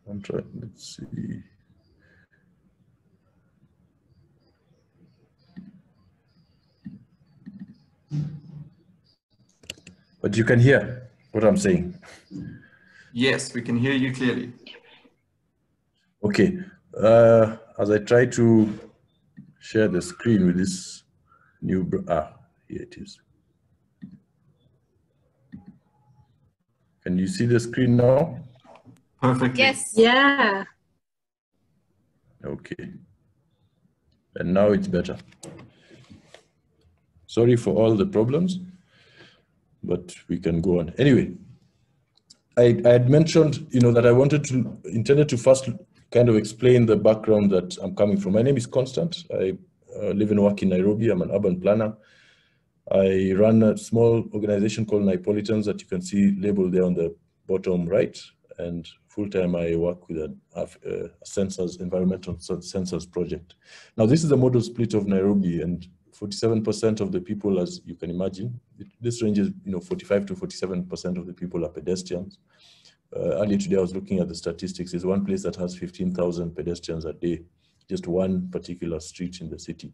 S4: I'm trying, let's see. But you can hear what I'm saying.
S1: Yes, we can hear you clearly.
S4: Okay, as I try to share the screen with this new, here it is. Can you see the screen now?
S1: Perfectly.
S3: Yes.
S2: Yeah.
S4: Okay. And now it's better. Sorry for all the problems, but we can go on. Anyway, I had mentioned, you know, that I intended to first kind of explain the background that I'm coming from. My name is Constant. I live and work in Nairobi. I'm an urban planner. I run a small organization called Napolitans that you can see labeled there on the bottom right. And full-time I work with a environmental sensors project. Now this is a model split of Nairobi, and 47% of the people, as you can imagine, this ranges, you know, 45 to 47% of the people are pedestrians. Earlier today I was looking at the statistics. There's one place that has 15,000 pedestrians a day, just one particular street in the city.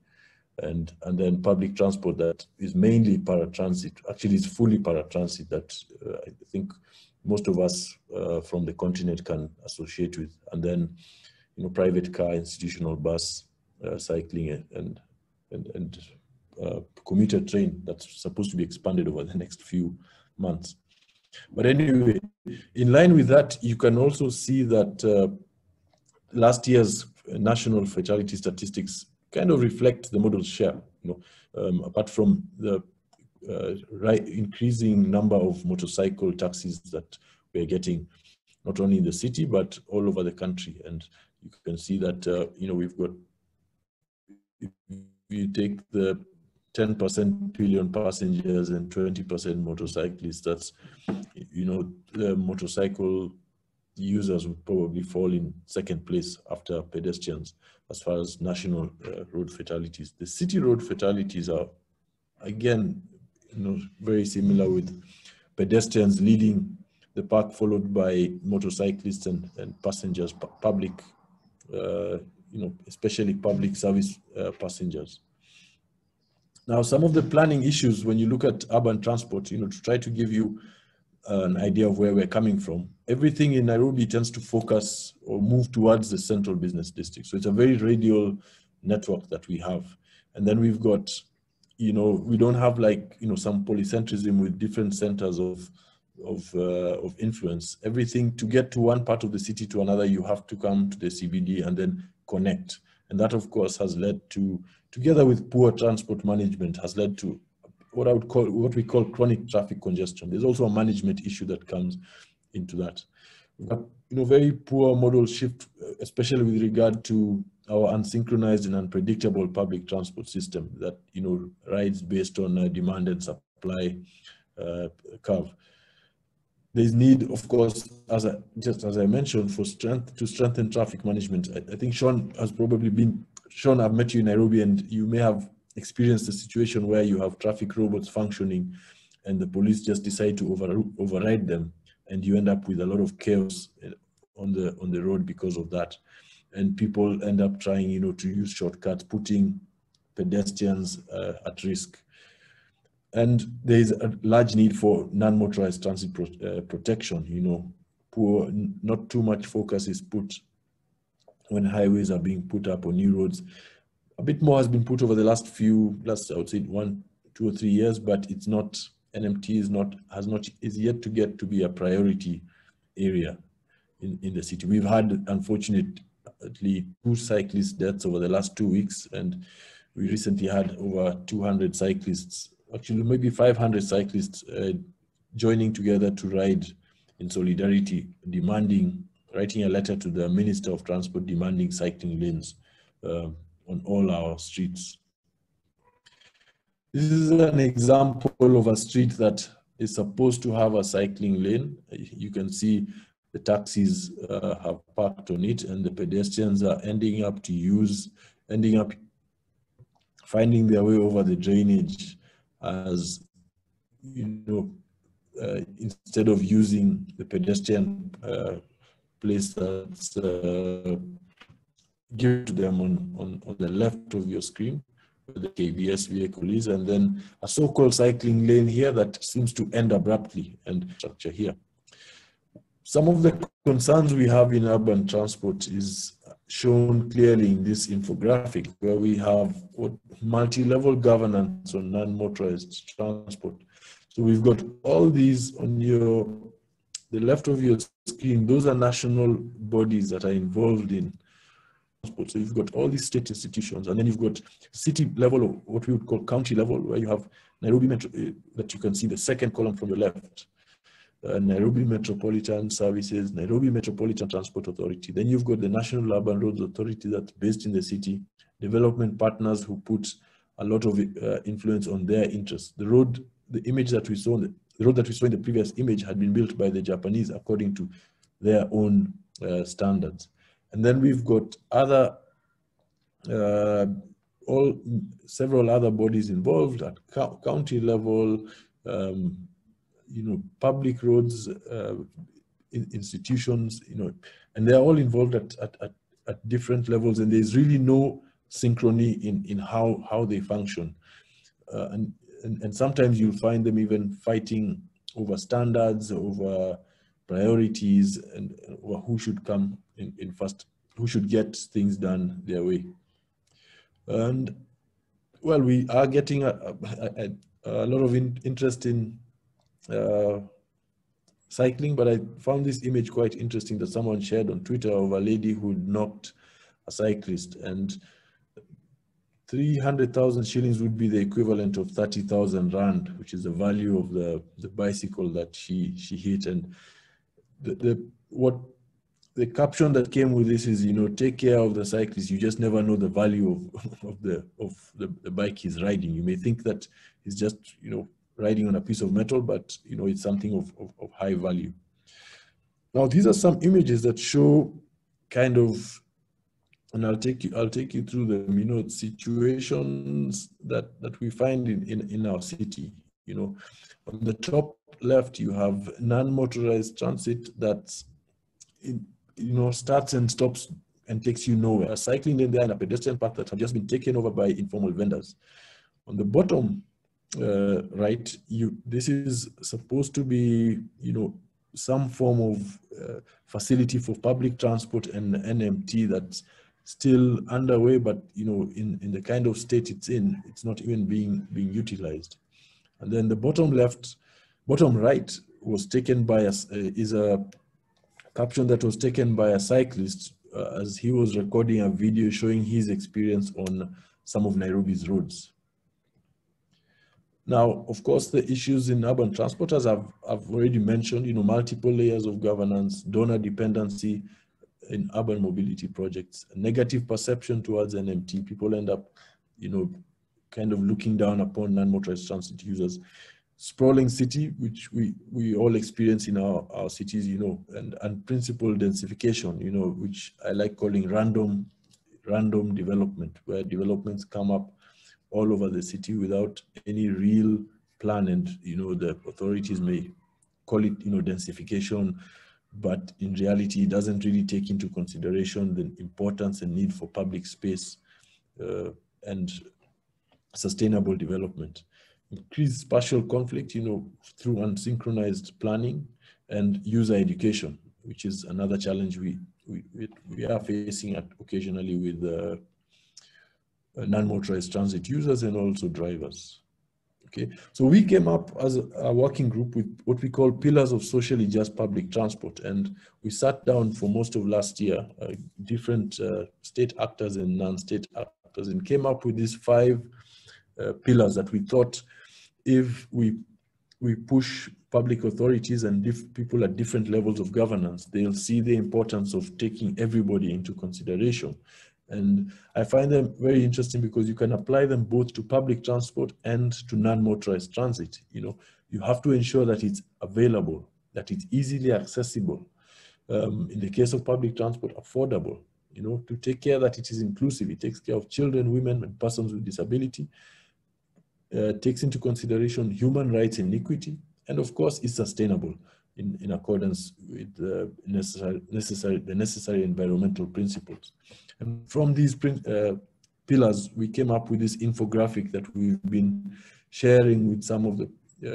S4: And then public transport that is mainly paratransit, actually it's fully paratransit that I think most of us from the continent can associate with. And then, you know, private car, institutional bus, cycling, and commuter train that's supposed to be expanded over the next few months. But anyway, in line with that, you can also see that last year's national fatality statistics kind of reflect the model's share. You know, apart from the increasing number of motorcycle taxis that we're getting, not only in the city but all over the country, and you can see that you know, we've got, if you take the 10% billion passengers and 20% motorcyclists, that's, you know, the motorcycle users would probably fall in second place after pedestrians as far as national road fatalities. The city road fatalities are, again, you know, very similar, with pedestrians leading the pack, followed by motorcyclists and passengers, public, you know, especially public service passengers. Now, some of the planning issues when you look at urban transport, you know, to try to give you an idea of where we're coming from. everything in Nairobi tends to focus or move towards the central business district. So it's a very radial network that we have. And then we've got, we don't have like, some polycentrism with different centers of influence. Everything, to get to one part of the city to another, you have to come to the CBD and then connect. And that, of course, has led to, together with poor transport management, has led to what we call chronic traffic congestion. There's also a management issue that comes into that. We've got, very poor modal shift, especially with regard to our unsynchronized and unpredictable public transport system that, rides based on demand and supply curve. There's need, of course, just as I mentioned, to strengthen traffic management. I think Sean has probably been, Sean, I've met you in Nairobi, and you may have experienced a situation where you have traffic robots functioning and the police just decide to override them, and you end up with a lot of chaos on the road because of that. And people end up trying, to use shortcuts, putting pedestrians at risk. And there is a large need for non-motorized transit protection. Not too much focus is put when highways are being put up on new roads. A bit more has been put over the last I would say 1, 2 or 3 years, but it's not, NMT is yet to get to be a priority area in the city. We've had, unfortunately, 2 cyclist deaths over the last 2 weeks, and we recently had over 200 cyclists, actually maybe 500 cyclists joining together to ride in solidarity, writing a letter to the Minister of Transport demanding cycling lanes on all our streets. This is an example of a street that is supposed to have a cycling lane. You can see the taxis have parked on it, and the pedestrians are ending up finding their way over the drainage, as instead of using the pedestrian place that's given to them on the left of your screen, where the KBS vehicle is, and then a so-called cycling lane here that seems to end abruptly and structure here. Some of the concerns we have in urban transport is shown clearly in this infographic, where we have multi-level governance on non-motorized transport. So we've got all these on the left of your screen. Those are national bodies that are involved in transport. So you've got all these state institutions, and then you've got city level, or what we would call county level, where you have Nairobi Metro, that you can see the second column from the left. Nairobi Metropolitan Services, Nairobi Metropolitan Transport Authority. Then you've got the National Urban Roads Authority that's based in the city, development partners who put a lot of influence on their interests. The road that we saw in the previous image had been built by the Japanese according to their own standards. And then we've got several other bodies involved at county level, public roads, institutions, and they're all involved at different levels, and there's really no synchrony in how they function. And sometimes you'll find them even fighting over standards, over priorities, and over who should come in first, who should get things done their way. And well, we are getting a lot of interest in cycling, but I found this image quite interesting that someone shared on Twitter of a lady who knocked a cyclist, and 300,000 shillings would be the equivalent of 30,000 rand, which is the value of the bicycle that she hit. And the caption that came with this is, take care of the cyclist. You just never know the value of the bike he's riding. You may think that he's just, riding on a piece of metal, but it's something of high value. Now, these are some images that show kind of, and I'll take you through the situations that we find in our city. On the top left, you have non-motorized transit that's starts and stops and takes you nowhere. A cycling lane there and a pedestrian path that have just been taken over by informal vendors. On the bottom right, this is supposed to be some form of facility for public transport and NMT that's still underway, but in the kind of state it's in, it's not even being utilized. And then the bottom right was taken by is a caption that was taken by a cyclist as he was recording a video showing his experience on some of Nairobi's roads. Now, of course, the issues in urban transport, as I've already mentioned, multiple layers of governance, donor dependency in urban mobility projects, a negative perception towards NMT. People end up, kind of looking down upon non-motorized transit users. Sprawling city, which we all experience in our cities, and unprincipled densification, which I like calling random development, where developments come up all over the city without any real plan, and the authorities may call it densification, but in reality it doesn't really take into consideration the importance and need for public space and sustainable development. Increased spatial conflict, through unsynchronized planning, and user education, which is another challenge we are facing occasionally with non-motorized transit users and also drivers. Okay, so we came up as a working group with what we call pillars of socially just public transport, and we sat down for most of last year, different state actors and non-state actors, and came up with these 5 pillars that we thought if we push public authorities and people at different levels of governance, they'll see the importance of taking everybody into consideration. And I find them very interesting because you can apply them both to public transport and to non-motorized transit. You have to ensure that it's available, that it's easily accessible. In the case of public transport, affordable, to take care that it is inclusive. It takes care of children, women, and persons with disability. Takes into consideration human rights and equity, and of course is sustainable in accordance with the necessary environmental principles. And from these pillars, we came up with this infographic that we've been sharing with some of the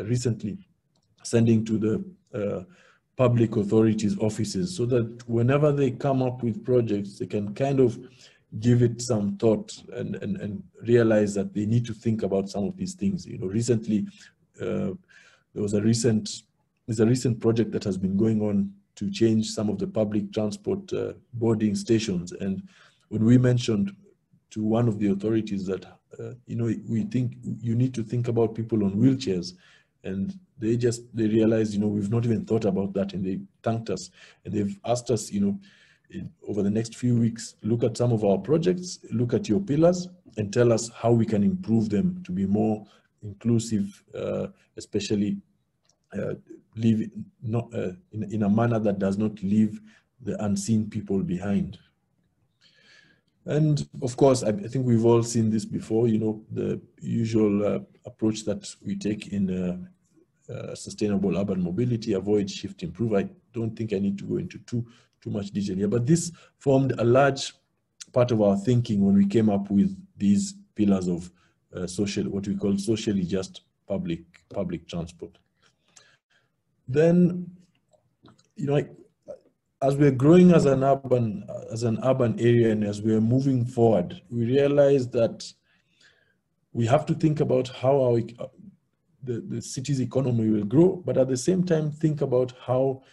S4: recently, sending to the public authorities' offices, so that whenever they come up with projects, they can kind of give it some thought and realize that they need to think about some of these things. Recently, there's a recent project that has been going on to change some of the public transport boarding stations. And when we mentioned to one of the authorities that, we think you need to think about people on wheelchairs, and they realized, we've not even thought about that, and they thanked us, and they've asked us, over the next few weeks, look at some of our projects, look at your pillars, and tell us how we can improve them to be more inclusive, especially in a manner that does not leave the unseen people behind. And of course, I think we've all seen this before, the usual approach that we take in sustainable urban mobility: avoid, shift, improve. I don't think I need to go into too much detail here, but this formed a large part of our thinking when we came up with these pillars of what we call socially just public transport. Then, as we're growing as an urban area, and as we're moving forward, we realize that we have to think about how the city's economy will grow, but at the same time think about how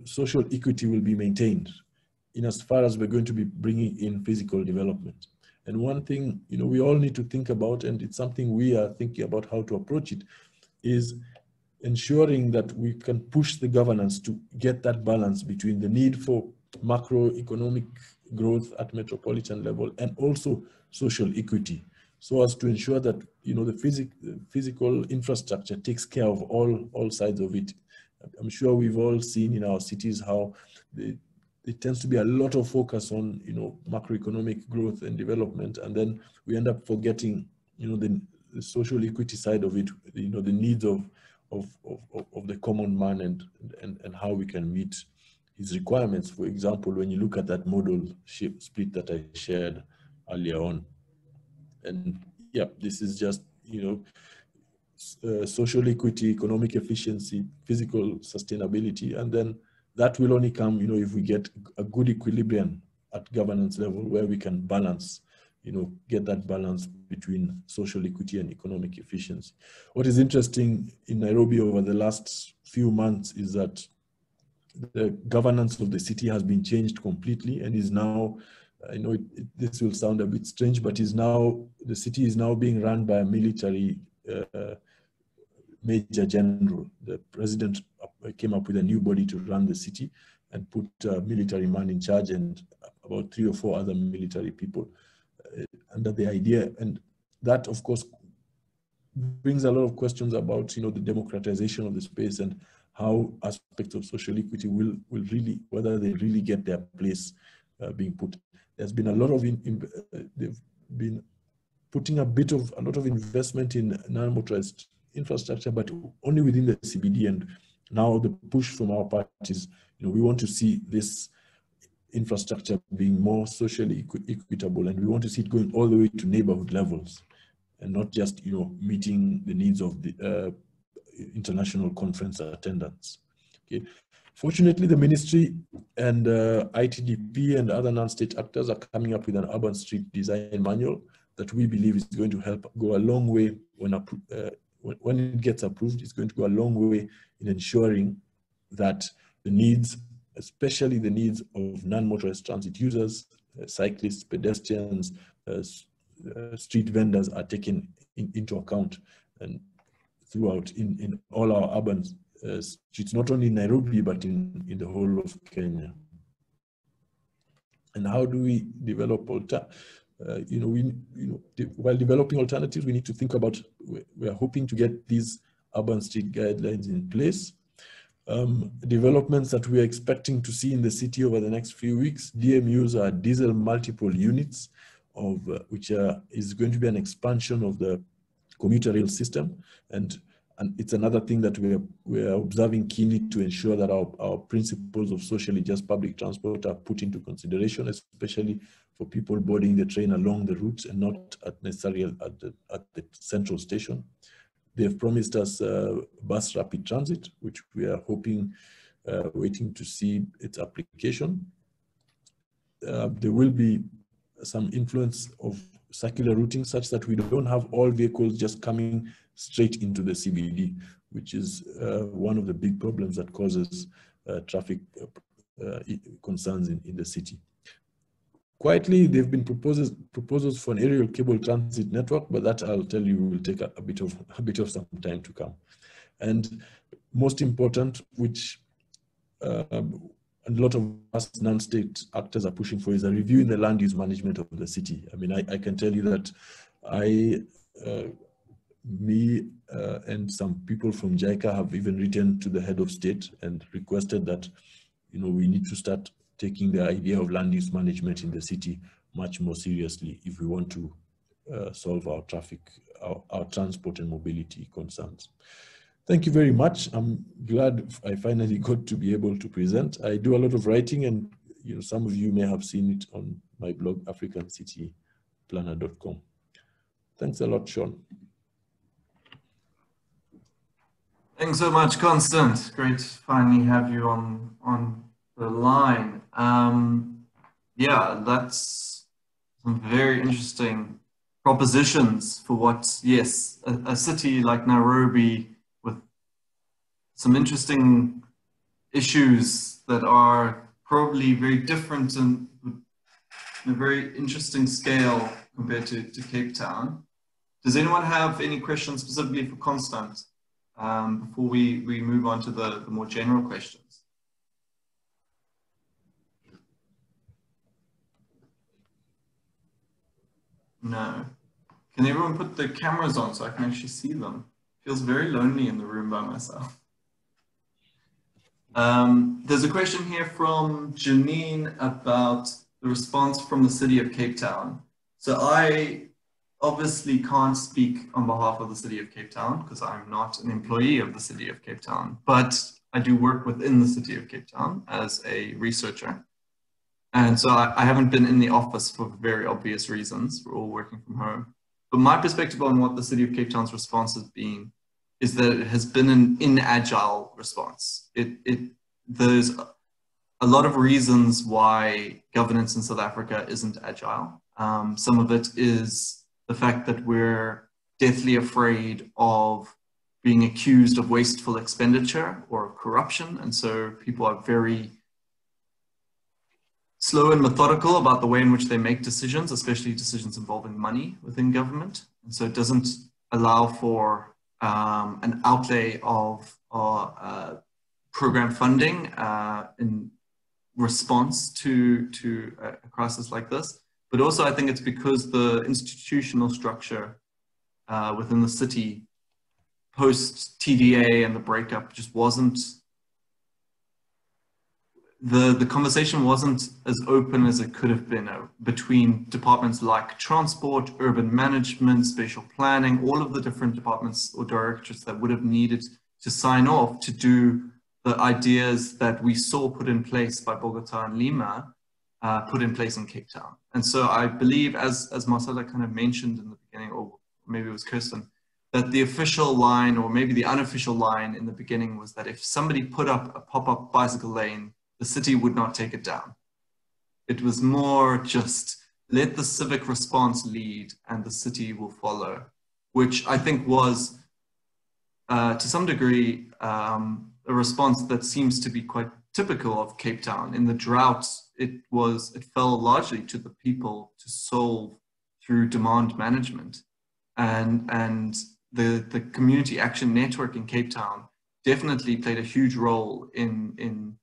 S4: social equity will be maintained in as far as we're going to be bringing in physical development. And one thing, we all need to think about, and it's something we are thinking about how to approach it, is ensuring that we can push the governance to get that balance between the need for macroeconomic growth at metropolitan level and also social equity, so as to ensure that the physical infrastructure takes care of all sides of it. I'm sure we've all seen in our cities how there tends to be a lot of focus on macroeconomic growth and development, and then we end up forgetting the social equity side of it, the needs of the common man and how we can meet his requirements. For example, when you look at that modal split that I shared earlier on, and yeah, this is just social equity, economic efficiency, physical sustainability, and then that will only come, if we get a good equilibrium at governance level where we can balance, get that balance between social equity and economic efficiency. What is interesting in Nairobi over the last few months is that the governance of the city has been changed completely and is now, I know this will sound a bit strange, but the city is now being run by a military major general. The president came up with a new body to run the city and put a military man in charge and about 3 or 4 other military people under the idea. And that, of course, brings a lot of questions about, the democratization of the space and how aspects of social equity will really, whether they really get their place being put. There's been a lot of, they've been putting a lot of investment in non-motorized infrastructure, but only within the CBD. And now the push from our part is, we want to see this infrastructure being more socially equitable, and we want to see it going all the way to neighborhood levels and not just, meeting the needs of the international conference attendance. Okay. Fortunately, the ministry and ITDP and other non-state actors are coming up with an urban street design manual that we believe is going to help go a long way when it gets approved. It's going to go a long way in ensuring that the needs, especially the needs of non-motorized transit users, cyclists, pedestrians, street vendors are taken into account and throughout in all our urban streets, not only in Nairobi, but in the whole of Kenya. And how do we develop while developing alternatives, we need to think about, we are hoping to get these urban street guidelines in place. Developments that we are expecting to see in the city over the next few weeks, DMUs are diesel multiple units, which is going to be an expansion of the commuter rail system. And it's another thing that we are observing keenly to ensure that our principles of socially just public transport are put into consideration, especially for people boarding the train along the routes and not necessarily at the central station. They've promised us bus rapid transit, which we are hoping, waiting to see its application. There will be some influence of circular routing such that we don't have all vehicles just coming straight into the CBD, which is one of the big problems that causes traffic concerns in the city. Quietly, there have been proposals for an aerial cable transit network, but that, I'll tell you, will take a bit of some time to come. And most important, which a lot of us non-state actors are pushing for, is a review in the land use management of the city. I mean, I can tell you that and some people from JICA have even written to the head of state and requested that, we need to start taking the idea of land use management in the city much more seriously if we want to solve our traffic, our transport and mobility concerns. Thank you very much. I'm glad I finally got to be able to present. I do a lot of writing, and some of you may have seen it on my blog, africancityplanner.com. Thanks a lot, Sean.
S1: Thanks so much, Constant. Great to finally have you on the line. Yeah, that's some very interesting propositions for what, yes, a city like Nairobi with some interesting issues that are probably very different and a very interesting scale compared to Cape Town. Does anyone have any questions specifically for Constant before we move on to the more general questions? No. Can everyone put the cameras on so I can actually see them? Feels very lonely in the room by myself. There's a question here from Janine about the response from the city of Cape Town. So I obviously can't speak on behalf of the city of Cape Town because I'm not an employee of the city of Cape Town, but I do work within the city of Cape Town as a researcher. And so I haven't been in the office for very obvious reasons. We're all working from home. But my perspective on what the city of Cape Town's response has been is that it has been an inagile response. There's a lot of reasons why governance in South Africa isn't agile. Some of it is the fact that we're deathly afraid of being accused of wasteful expenditure or corruption. And so people are very slow and methodical about the way in which they make decisions, especially decisions involving money within government. And so it doesn't allow for an outlay of program funding in response to a crisis like this. But also I think it's because the institutional structure within the city post TDA and the breakup just wasn't, the conversation wasn't as open as it could have been between departments like transport, urban management, spatial planning, all of the different departments or directorates that would have needed to sign off to do the ideas that we saw put in place by Bogotá and Lima, put in place in Cape Town. And so I believe, as Marcela kind of mentioned in the beginning, or maybe it was Kirsten, that the official line, or maybe the unofficial line in the beginning, was that if somebody put up a pop-up bicycle lane, the city would not take it down. It was more just let the civic response lead and the city will follow, which I think was, to some degree, a response that seems to be quite typical of Cape Town. In the drought, it fell largely to the people to solve through demand management. And the community action network in Cape Town definitely played a huge role in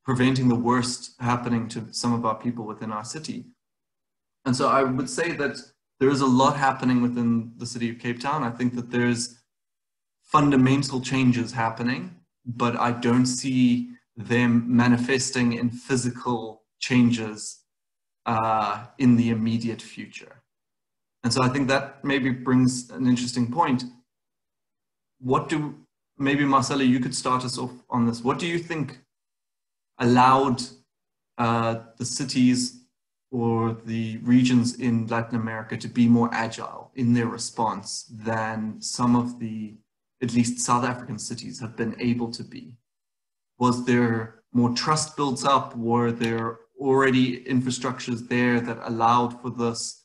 S1: preventing the worst happening to some of our people within our city. And so I would say that there is a lot happening within the city of Cape Town. I think that there's fundamental changes happening, but I don't see them manifesting in physical changes in the immediate future. And so I think that maybe brings an interesting point. Maybe Marcela, you could start us off on this. What do you think allowed the cities or the regions in Latin America to be more agile in their response than some of the, at least South African cities, have been able to be? Was there more trust built up? Were there already infrastructures there that allowed for this?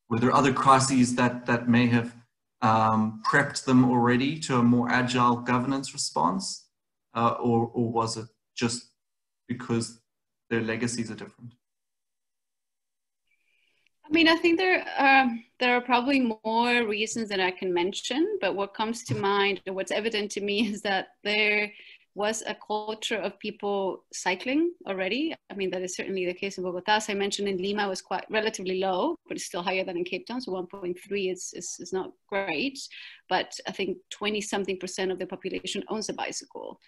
S1: Were there other crises that may have prepped them already to a more agile governance response? Or was it just because their legacies are different?
S3: I mean, I think there are probably more reasons than I can mention, but what comes to mind, or what's evident to me, is that there was a culture of people cycling already. I mean, that is certainly the case in Bogotá. As I mentioned, in Lima was quite relatively low, but it's still higher than in Cape Town. So 1.3 is not great, but I think 20-something% of the population owns a bicycle.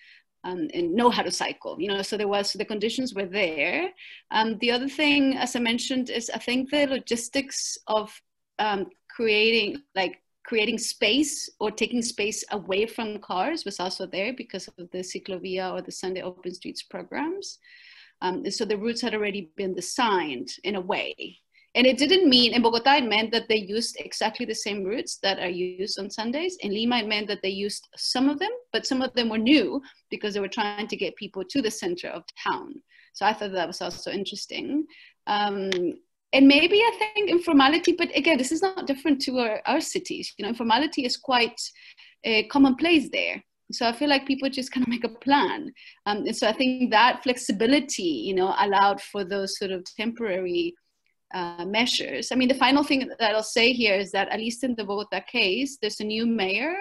S3: And know how to cycle, so the conditions were there. The other thing, as I mentioned, is I think the logistics of creating space or taking space away from cars was also there because of the Ciclovia or the Sunday Open Streets programs. So the routes had already been designed in a way. And it didn't mean, in Bogotá, it meant that they used exactly the same routes that are used on Sundays. In Lima, it meant that they used some of them, but some of them were new because they were trying to get people to the center of town. So I thought that was also interesting. And maybe I think informality, but again, this is not different to our cities. Informality is quite commonplace there. So I feel like people just kind of make a plan. And so I think that flexibility, allowed for those sort of temporary measures. I mean, the final thing that I'll say here is that, at least in the Bogotá case, there's a new mayor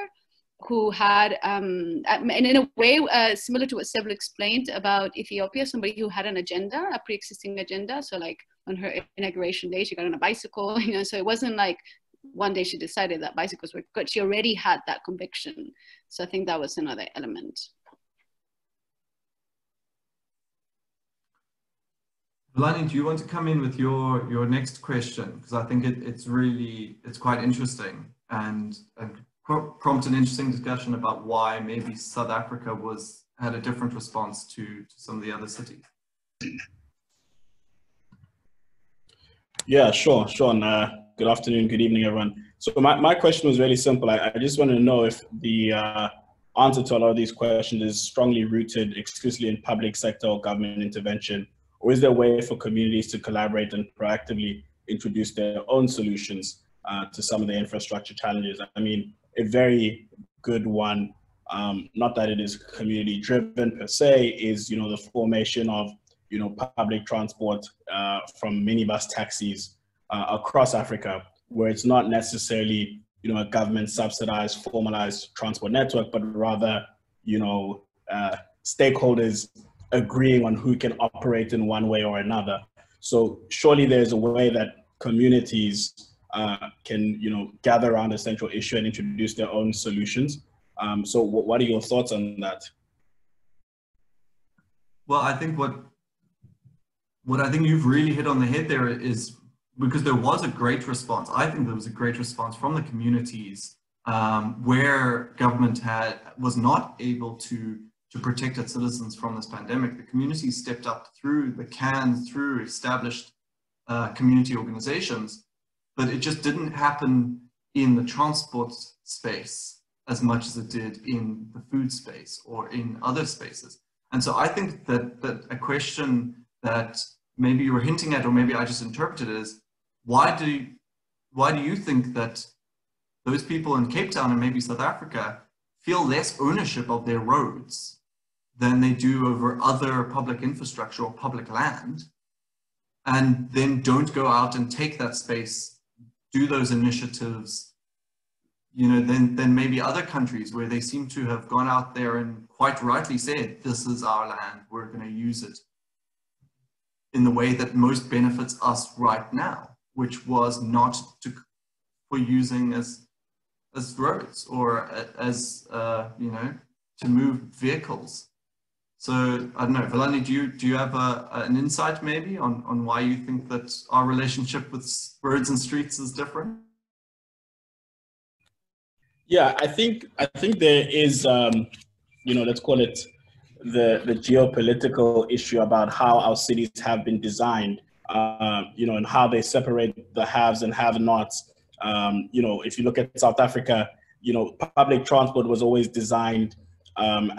S3: who had, and in a way similar to what Seble explained about Ethiopia, somebody who had an agenda, a pre-existing agenda. So like on her inauguration day, she got on a bicycle, so it wasn't like one day she decided that bicycles were good. She already had that conviction. So I think that was another element.
S1: Vlani, do you want to come in with your next question? Because I think it's quite interesting and prompt an interesting discussion about why maybe South Africa had a different response to some of the other cities.
S5: Yeah, sure, Sean. Good afternoon, good evening, everyone. So my question was really simple. I just want to know if the answer to a lot of these questions is strongly rooted exclusively in public sector or government intervention, or is there a way for communities to collaborate and proactively introduce their own solutions to some of the infrastructure challenges? I mean, a very good one, not that it is community driven per se, is, you know, the formation of, you know, public transport from minibus taxis across Africa, where it's not necessarily, you know, a government subsidized, formalized transport network, but rather, you know, stakeholders agreeing on who can operate in one way or another. So surely there's a way that communities can, you know, gather around a central issue and introduce their own solutions. So what are your thoughts on that?
S1: Well, I think what I think you've really hit on the head there is, because there was a great response. I think there was a great response from the communities where government was not able to protect its citizens from this pandemic. The community stepped up through established community organizations, but it just didn't happen in the transport space as much as it did in the food space or in other spaces. And so I think that a question that maybe you were hinting at, or maybe I just interpreted it as, why do you think that those people in Cape Town and maybe South Africa feel less ownership of their roads than they do over other public infrastructure or public land, and then don't go out and take that space, do those initiatives, you know, than maybe other countries where they seem to have gone out there and quite rightly said, this is our land, we're going to use it in the way that most benefits us right now, which was not for using as roads or as you know, to move vehicles. So I don't know, Vellani, do you have an insight maybe on why you think that our relationship with roads and streets is different?
S5: Yeah, I think there is, you know, let's call it the geopolitical issue about how our cities have been designed, you know, and how they separate the haves and have-nots. You know, if you look at South Africa, you know, public transport was always designed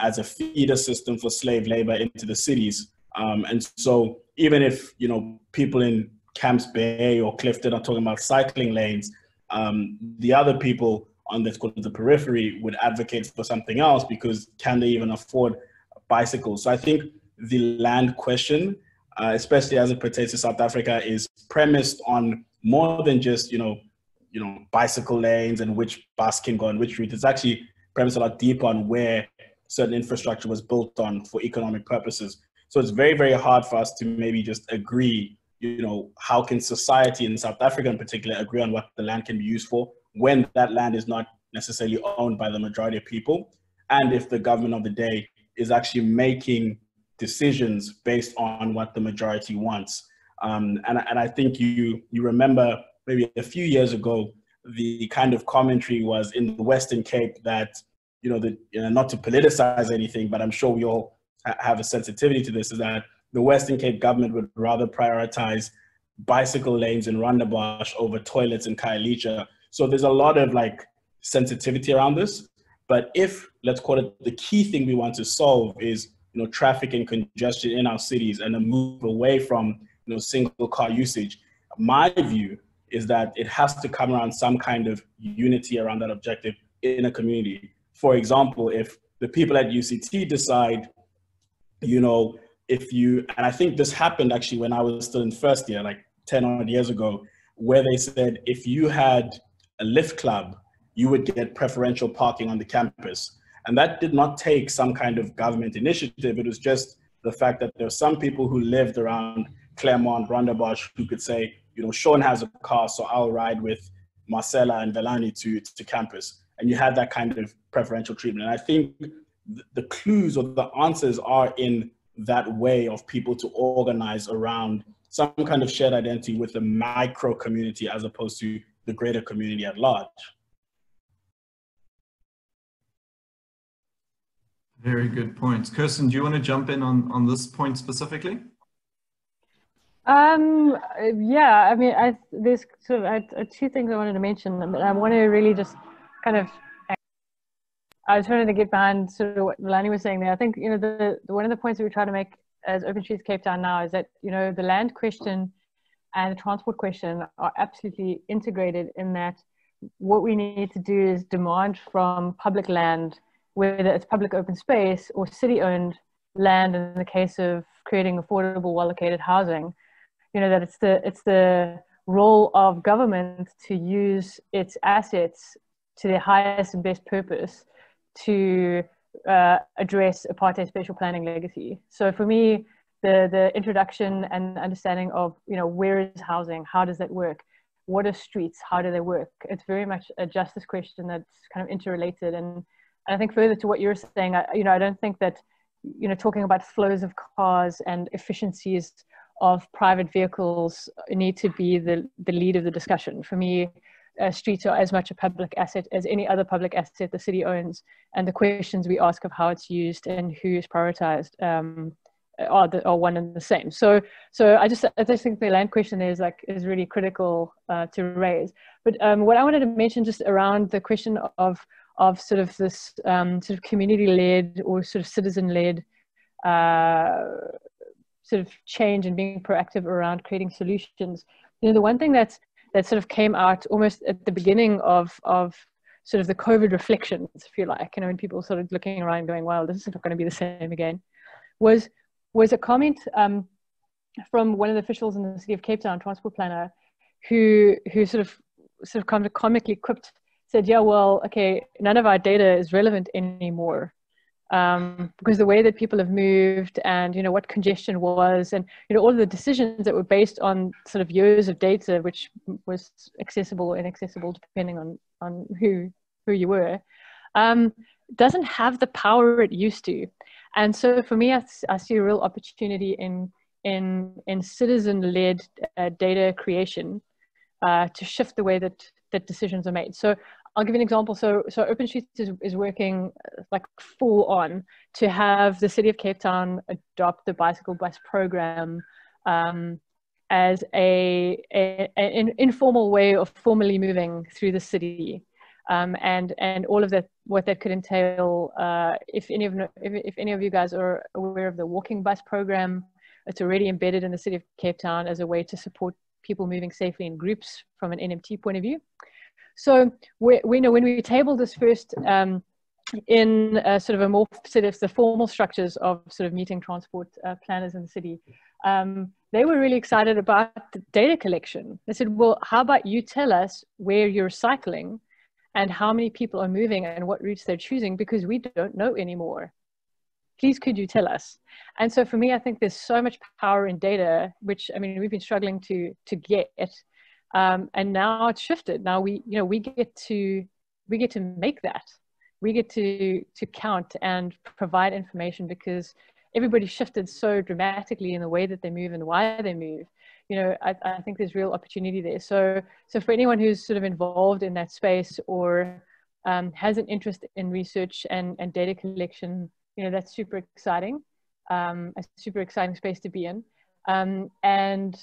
S5: as a feeder system for slave labor into the cities. And so even if, you know, people in Camps Bay or Clifton are talking about cycling lanes, the other people on the periphery would advocate for something else, because can they even afford bicycles? So I think the land question, especially as it pertains to South Africa, is premised on more than just, you know, bicycle lanes and which bus can go on which route. It's actually premised a lot deeper on where certain infrastructure was built on for economic purposes. So it's very, very hard for us to maybe just agree, you know, how can society in South Africa in particular agree on what the land can be used for when that land is not necessarily owned by the majority of people, and if the government of the day is actually making decisions based on what the majority wants. And I think you remember maybe a few years ago, the kind of commentary was in the Western Cape that, you know, not to politicize anything, but I'm sure we all have a sensitivity to this, is that the Western Cape government would rather prioritize bicycle lanes in Rondebosch over toilets in Khayelitsha. So there's a lot of like sensitivity around this. But if, let's call it, the key thing we want to solve is, you know, traffic and congestion in our cities and a move away from, you know, single car usage, my view is that it has to come around some kind of unity around that objective in a community. For example, if the people at UCT decide, you know, and I think this happened actually when I was still in first year, like 10 odd years ago, where they said if you had a lift club, you would get preferential parking on the campus. And that did not take some kind of government initiative. It was just the fact that there were some people who lived around Claremont, Rondebosch, who could say, you know, Shone has a car, so I'll ride with Marcela and Vellani to campus. And you had that kind of preferential treatment. And I think the clues or the answers are in that way of people to organize around some kind of shared identity with the micro community as opposed to the greater community at large.
S1: Very good points. Kirsten, do you want to jump in on this point specifically?
S6: Yeah, I mean, there's sort of two things I wanted to mention, and I want to really just kind of, I was trying to get behind sort of what Melanie was saying there. I think, you know, the one of the points that we try to make as Open Streets Cape Town now is that, you know, the land question and the transport question are absolutely integrated, in that what we need to do is demand from public land, whether it's public open space or city-owned land in the case of creating affordable, well-located housing, you know, that it's the role of government to use its assets to their highest and best purpose to address apartheid spatial planning legacy. So for me, the introduction and understanding of, you know, where is housing, how does that work, what are streets, how do they work, it's very much a justice question that's kind of interrelated. And I think further to what you're saying, you know, I don't think that, you know, talking about flows of cars and efficiencies of private vehicles need to be the lead of the discussion. For me, streets are as much a public asset as any other public asset the city owns, and the questions we ask of how it's used and who is prioritized are one and the same. So I just think the land question is really critical to raise. But what I wanted to mention just around the question of sort of this sort of community-led or sort of citizen-led sort of change and being proactive around creating solutions. You know, the one thing that sort of came out almost at the beginning of sort of the COVID reflections, if you like, you know, when people started looking around going, wow, this is not going to be the same again, was a comment from one of the officials in the city of Cape Town, transport planner, who sort of kind of comically quipped, said, yeah, well, okay, none of our data is relevant anymore. Because the way that people have moved and, you know, what congestion was, and, you know, all of the decisions that were based on sort of years of data, which was accessible or inaccessible depending on who you were, doesn't have the power it used to. And so for me, I see a real opportunity in citizen-led data creation to shift the way that decisions are made. So I'll give you an example. So OpenStreets is working like full on to have the city of Cape Town adopt the bicycle bus program as an informal way of formally moving through the city, and all of that, what that could entail. If any of you guys are aware of the walking bus program, it's already embedded in the city of Cape Town as a way to support people moving safely in groups from an NMT point of view. So we know when we tabled this first in sort of a more sort of the formal structures of sort of meeting transport planners in the city, they were really excited about the data collection. They said, well, how about you tell us where you're cycling and how many people are moving and what routes they're choosing, because we don't know anymore. Please, could you tell us? And so for me, I think there's so much power in data, which, I mean, we've been struggling to get. And now it's shifted. Now we get to make that. We get to count and provide information, because everybody shifted so dramatically in the way that they move and why they move. You know, I think there's real opportunity there. So for anyone who's sort of involved in that space or has an interest in research and data collection, you know, that's super exciting. A super exciting space to be in. And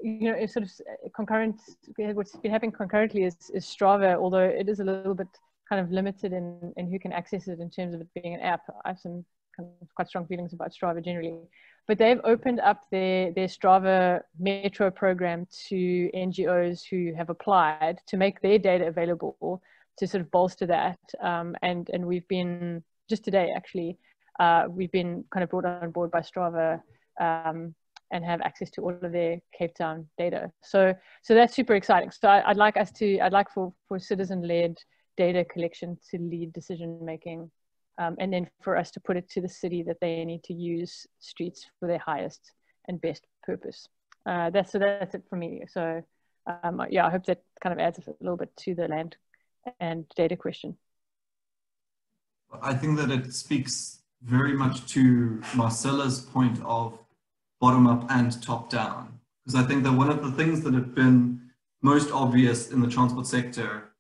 S6: you know, it's sort of concurrent, what's been happening concurrently is Strava, although it is a little bit kind of limited in who can access it in terms of it being an app. I have some kind of quite strong feelings about Strava generally, but they've opened up their Strava Metro program to NGOs who have applied to make their data available to sort of bolster that. And we've been, just today actually, we've been kind of brought on board by Strava and have access to all of their Cape Town data. So that's super exciting. So I'd like for citizen-led data collection to lead decision-making, and then for us to put it to the city that they need to use streets for their highest and best purpose. That's it for me. So yeah, I hope that kind of adds a little bit to the land and data question.
S1: I think that it speaks very much to Marcela's point of bottom up and top down, because I think that one of the things that have been most obvious in the transport sector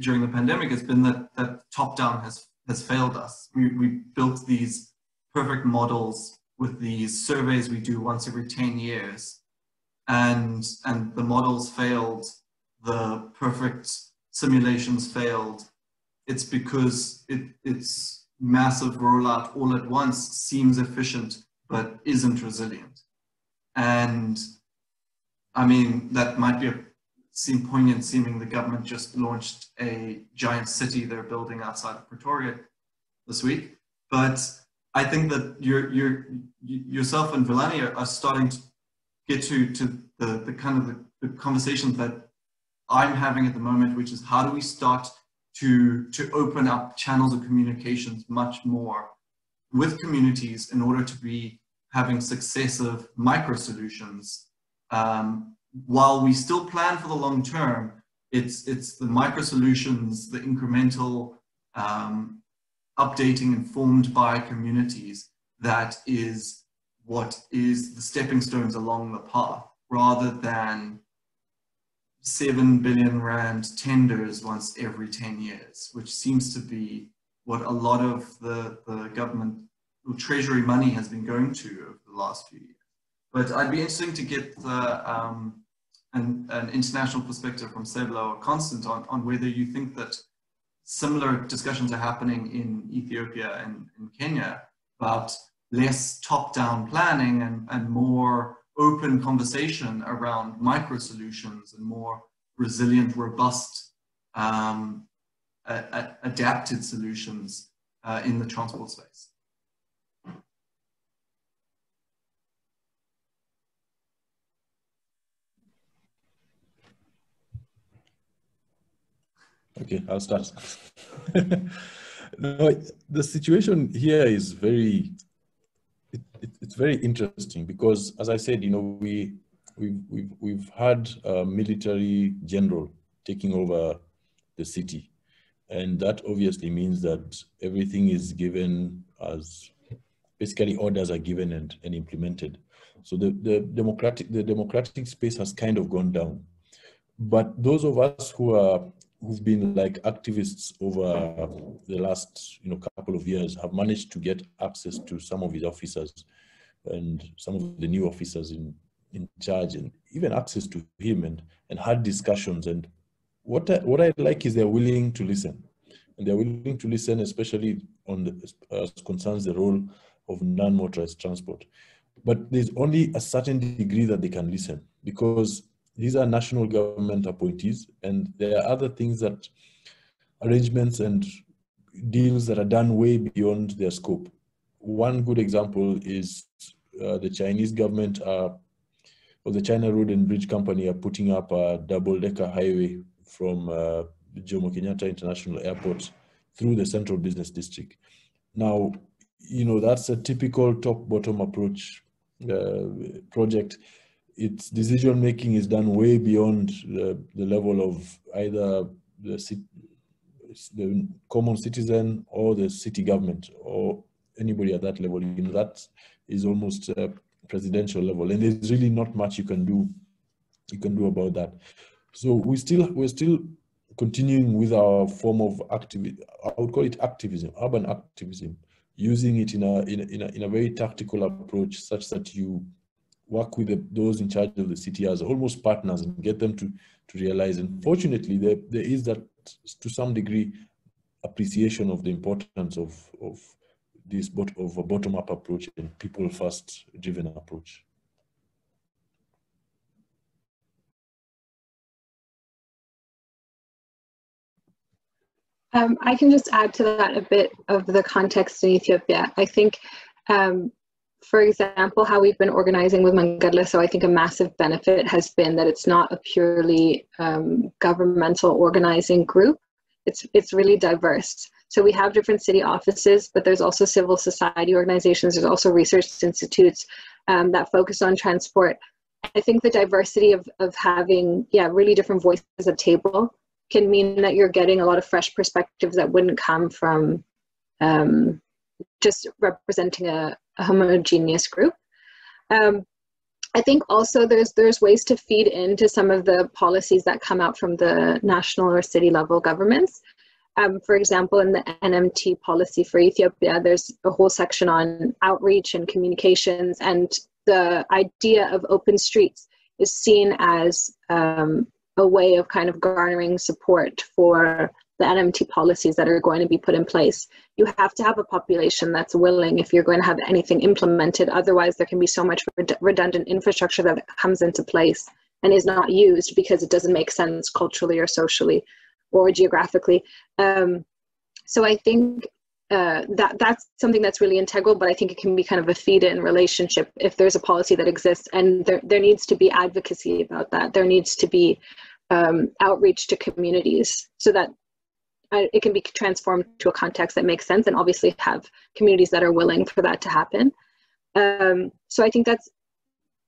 S1: during the pandemic has been that top down has failed us. We built these perfect models with these surveys we do once every 10 years, and the models failed, the perfect simulations failed, it's because it's massive rollout all at once seems efficient, but isn't resilient. And I mean, that might seem poignant, seeming the government just launched a giant city they're building outside of Pretoria this week. But I think that yourself and Villani are starting to get to the kind of the conversations that I'm having at the moment, which is how do we start to open up channels of communications much more with communities in order to be having successive micro solutions. While we still plan for the long term, it's the micro solutions, the incremental updating informed by communities that is what is the stepping stones along the path, rather than 7 billion rand tenders once every 10 years, which seems to be what a lot of the government or treasury money has been going to over the last few years. But I'd be interested to get an international perspective from Seble or Constant on whether you think that similar discussions are happening in Ethiopia and in Kenya about less top-down planning and more open conversation around micro solutions and more resilient, robust, adapted solutions in the transport space.
S4: Okay, I'll start. No, the situation here is it's very interesting because, as I said, you know, we've had a military general taking over the city, and that obviously means that everything is given as basically orders are given and implemented. So the democratic space has kind of gone down. But those of us who've been like activists over the last couple of years have managed to get access to some of his officers and some of the new officers in charge, and even access to him and had discussions. And what I like is they're willing to listen, and they're willing to listen, especially as concerns the role of non-motorized transport. But there's only a certain degree that they can listen, because these are national government appointees, and there are other things that arrangements and deals that are done way beyond their scope. One good example is the Chinese government or the China Road and Bridge Company are putting up a double-decker highway from Jomo Kenyatta International Airport through the Central Business District. Now, that's a typical top-bottom approach project. Its decision-making is done way beyond the level of either the common citizen or the city government or anybody at that level. That is almost a presidential level, and there's really not much you can do about that. So we're still continuing with our form of activism. I would call it activism, urban activism, using it in a very tactical approach, such that you work with those in charge of the city as almost partners and get them to realize. And fortunately, there is that, to some degree, appreciation of the importance of a bottom-up approach and people-first driven approach.
S2: I can just add to that a bit of the context in Ethiopia. I think, for example, how we've been organizing with Mangala, so I think a massive benefit has been that it's not a purely governmental organizing group. It's really diverse. So we have different city offices, but there's also civil society organizations. There's also research institutes that focus on transport. I think the diversity of having, really different voices at table can mean that you're getting a lot of fresh perspectives that wouldn't come from just representing a homogeneous group. I think also there's ways to feed into some of the policies that come out from the national or city level governments. For example, in the Nmt policy for Ethiopia, there's a whole section on outreach and communications, and the idea of open streets is seen as a way of kind of garnering support for the Nmt policies that are going to be put in place. You have to have a population that's willing if you're going to have anything implemented. Otherwise, there can be so much redundant infrastructure that comes into place and is not used because it doesn't make sense culturally or socially or geographically. So I think that's something that's really integral, but I think it can be kind of a feed-in relationship if there's a policy that exists, and there needs to be advocacy about that. There needs to be outreach to communities so that it can be transformed to a context that makes sense, and obviously have communities that are willing for that to happen. So I think that's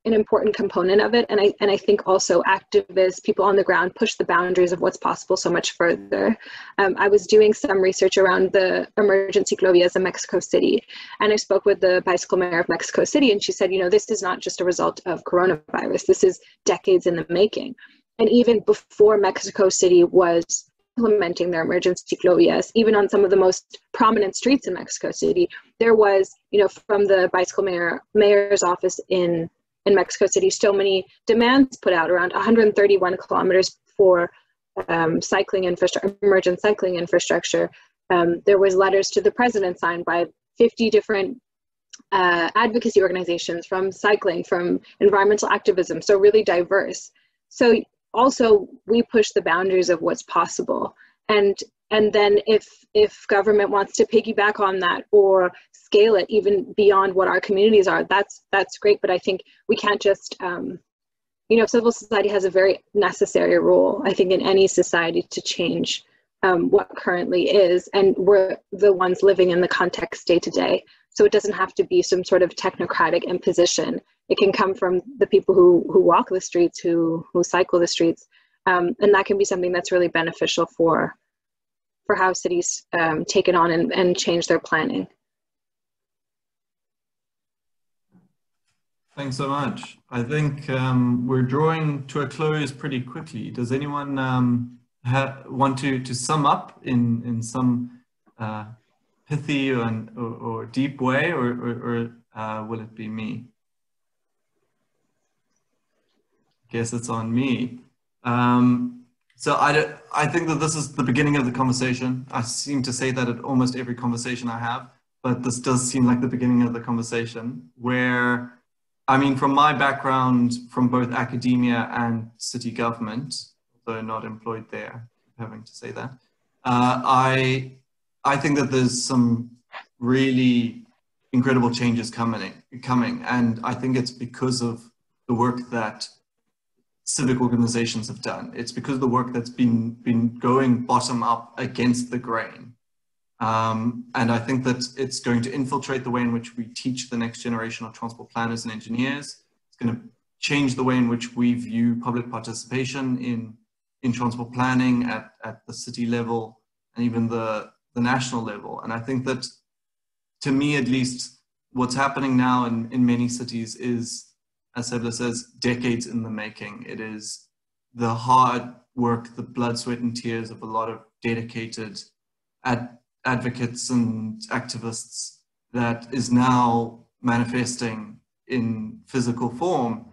S2: an important component of it. And I think also activists, people on the ground, push the boundaries of what's possible so much further. I was doing some research around the emergency ciclovías in Mexico City, and I spoke with the bicycle mayor of Mexico City, and she said, you know, this is not just a result of coronavirus, this is decades in the making. And even before Mexico City was implementing their emergency ciclovías, even on some of the most prominent streets in Mexico City, there was, you know, from the bicycle mayor's office in Mexico City, so many demands put out, around 131 kilometers for cycling infrastructure, emergent cycling infrastructure. There was letters to the president signed by 50 different advocacy organizations, from cycling, from environmental activism, so really diverse. So also we push the boundaries of what's possible. And then if government wants to piggyback on that or scale it even beyond what our communities are, that's great. But I think we can't just, you know, civil society has a very necessary role, I think, in any society to change what currently is. And we're the ones living in the context day to day. So it doesn't have to be some sort of technocratic imposition. It can come from the people who walk the streets, who cycle the streets. And that can be something that's really beneficial for how cities take it on and change their planning.
S1: Thanks so much. I think we're drawing to a close pretty quickly. Does anyone want to sum up in some pithy or deep way, or will it be me? Guess it's on me. So I think that this is the beginning of the conversation. I seem to say that at almost every conversation I have, but this does seem like the beginning of the conversation where, I mean, from my background, from both academia and city government, although not employed there, having to say that, I think that there's some really incredible changes coming, and I think it's because of the work that civic organizations have done. It's because of the work that's been going bottom up against the grain. And I think that it's going to infiltrate the way in which we teach the next generation of transport planners and engineers. It's going to change the way in which we view public participation in transport planning at the city level and even the national level. And I think that, to me at least, what's happening now in many cities is, as Seble says, decades in the making. It is the hard work, the blood, sweat, and tears of a lot of dedicated advocates and activists that is now manifesting in physical form,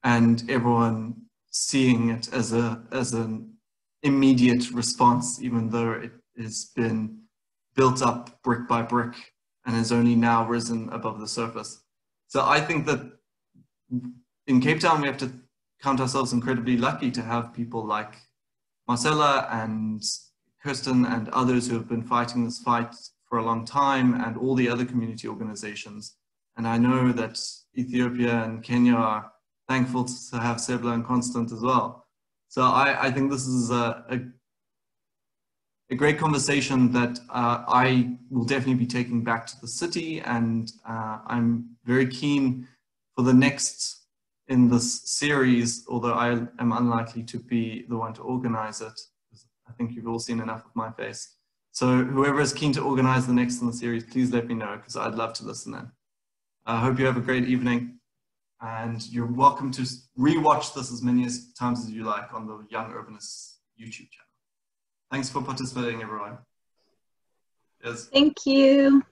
S1: and everyone seeing it as an immediate response, even though it has been built up brick by brick and has only now risen above the surface. So I think that in Cape Town, we have to count ourselves incredibly lucky to have people like Marcela and Kirsten and others who have been fighting this fight for a long time, and all the other community organizations. And I know that Ethiopia and Kenya are thankful to have Seble and Constant as well. So I think this is a great conversation that I will definitely be taking back to the city, and I'm very keen for the next in this series, although I am unlikely to be the one to organize it, because I think you've all seen enough of my face. So whoever is keen to organize the next in the series, please let me know, because I'd love to listen in. I hope you have a great evening, and you're welcome to rewatch this as many times as you like on the Young Urbanists YouTube channel. Thanks for participating, everyone. Yes.
S2: Thank you.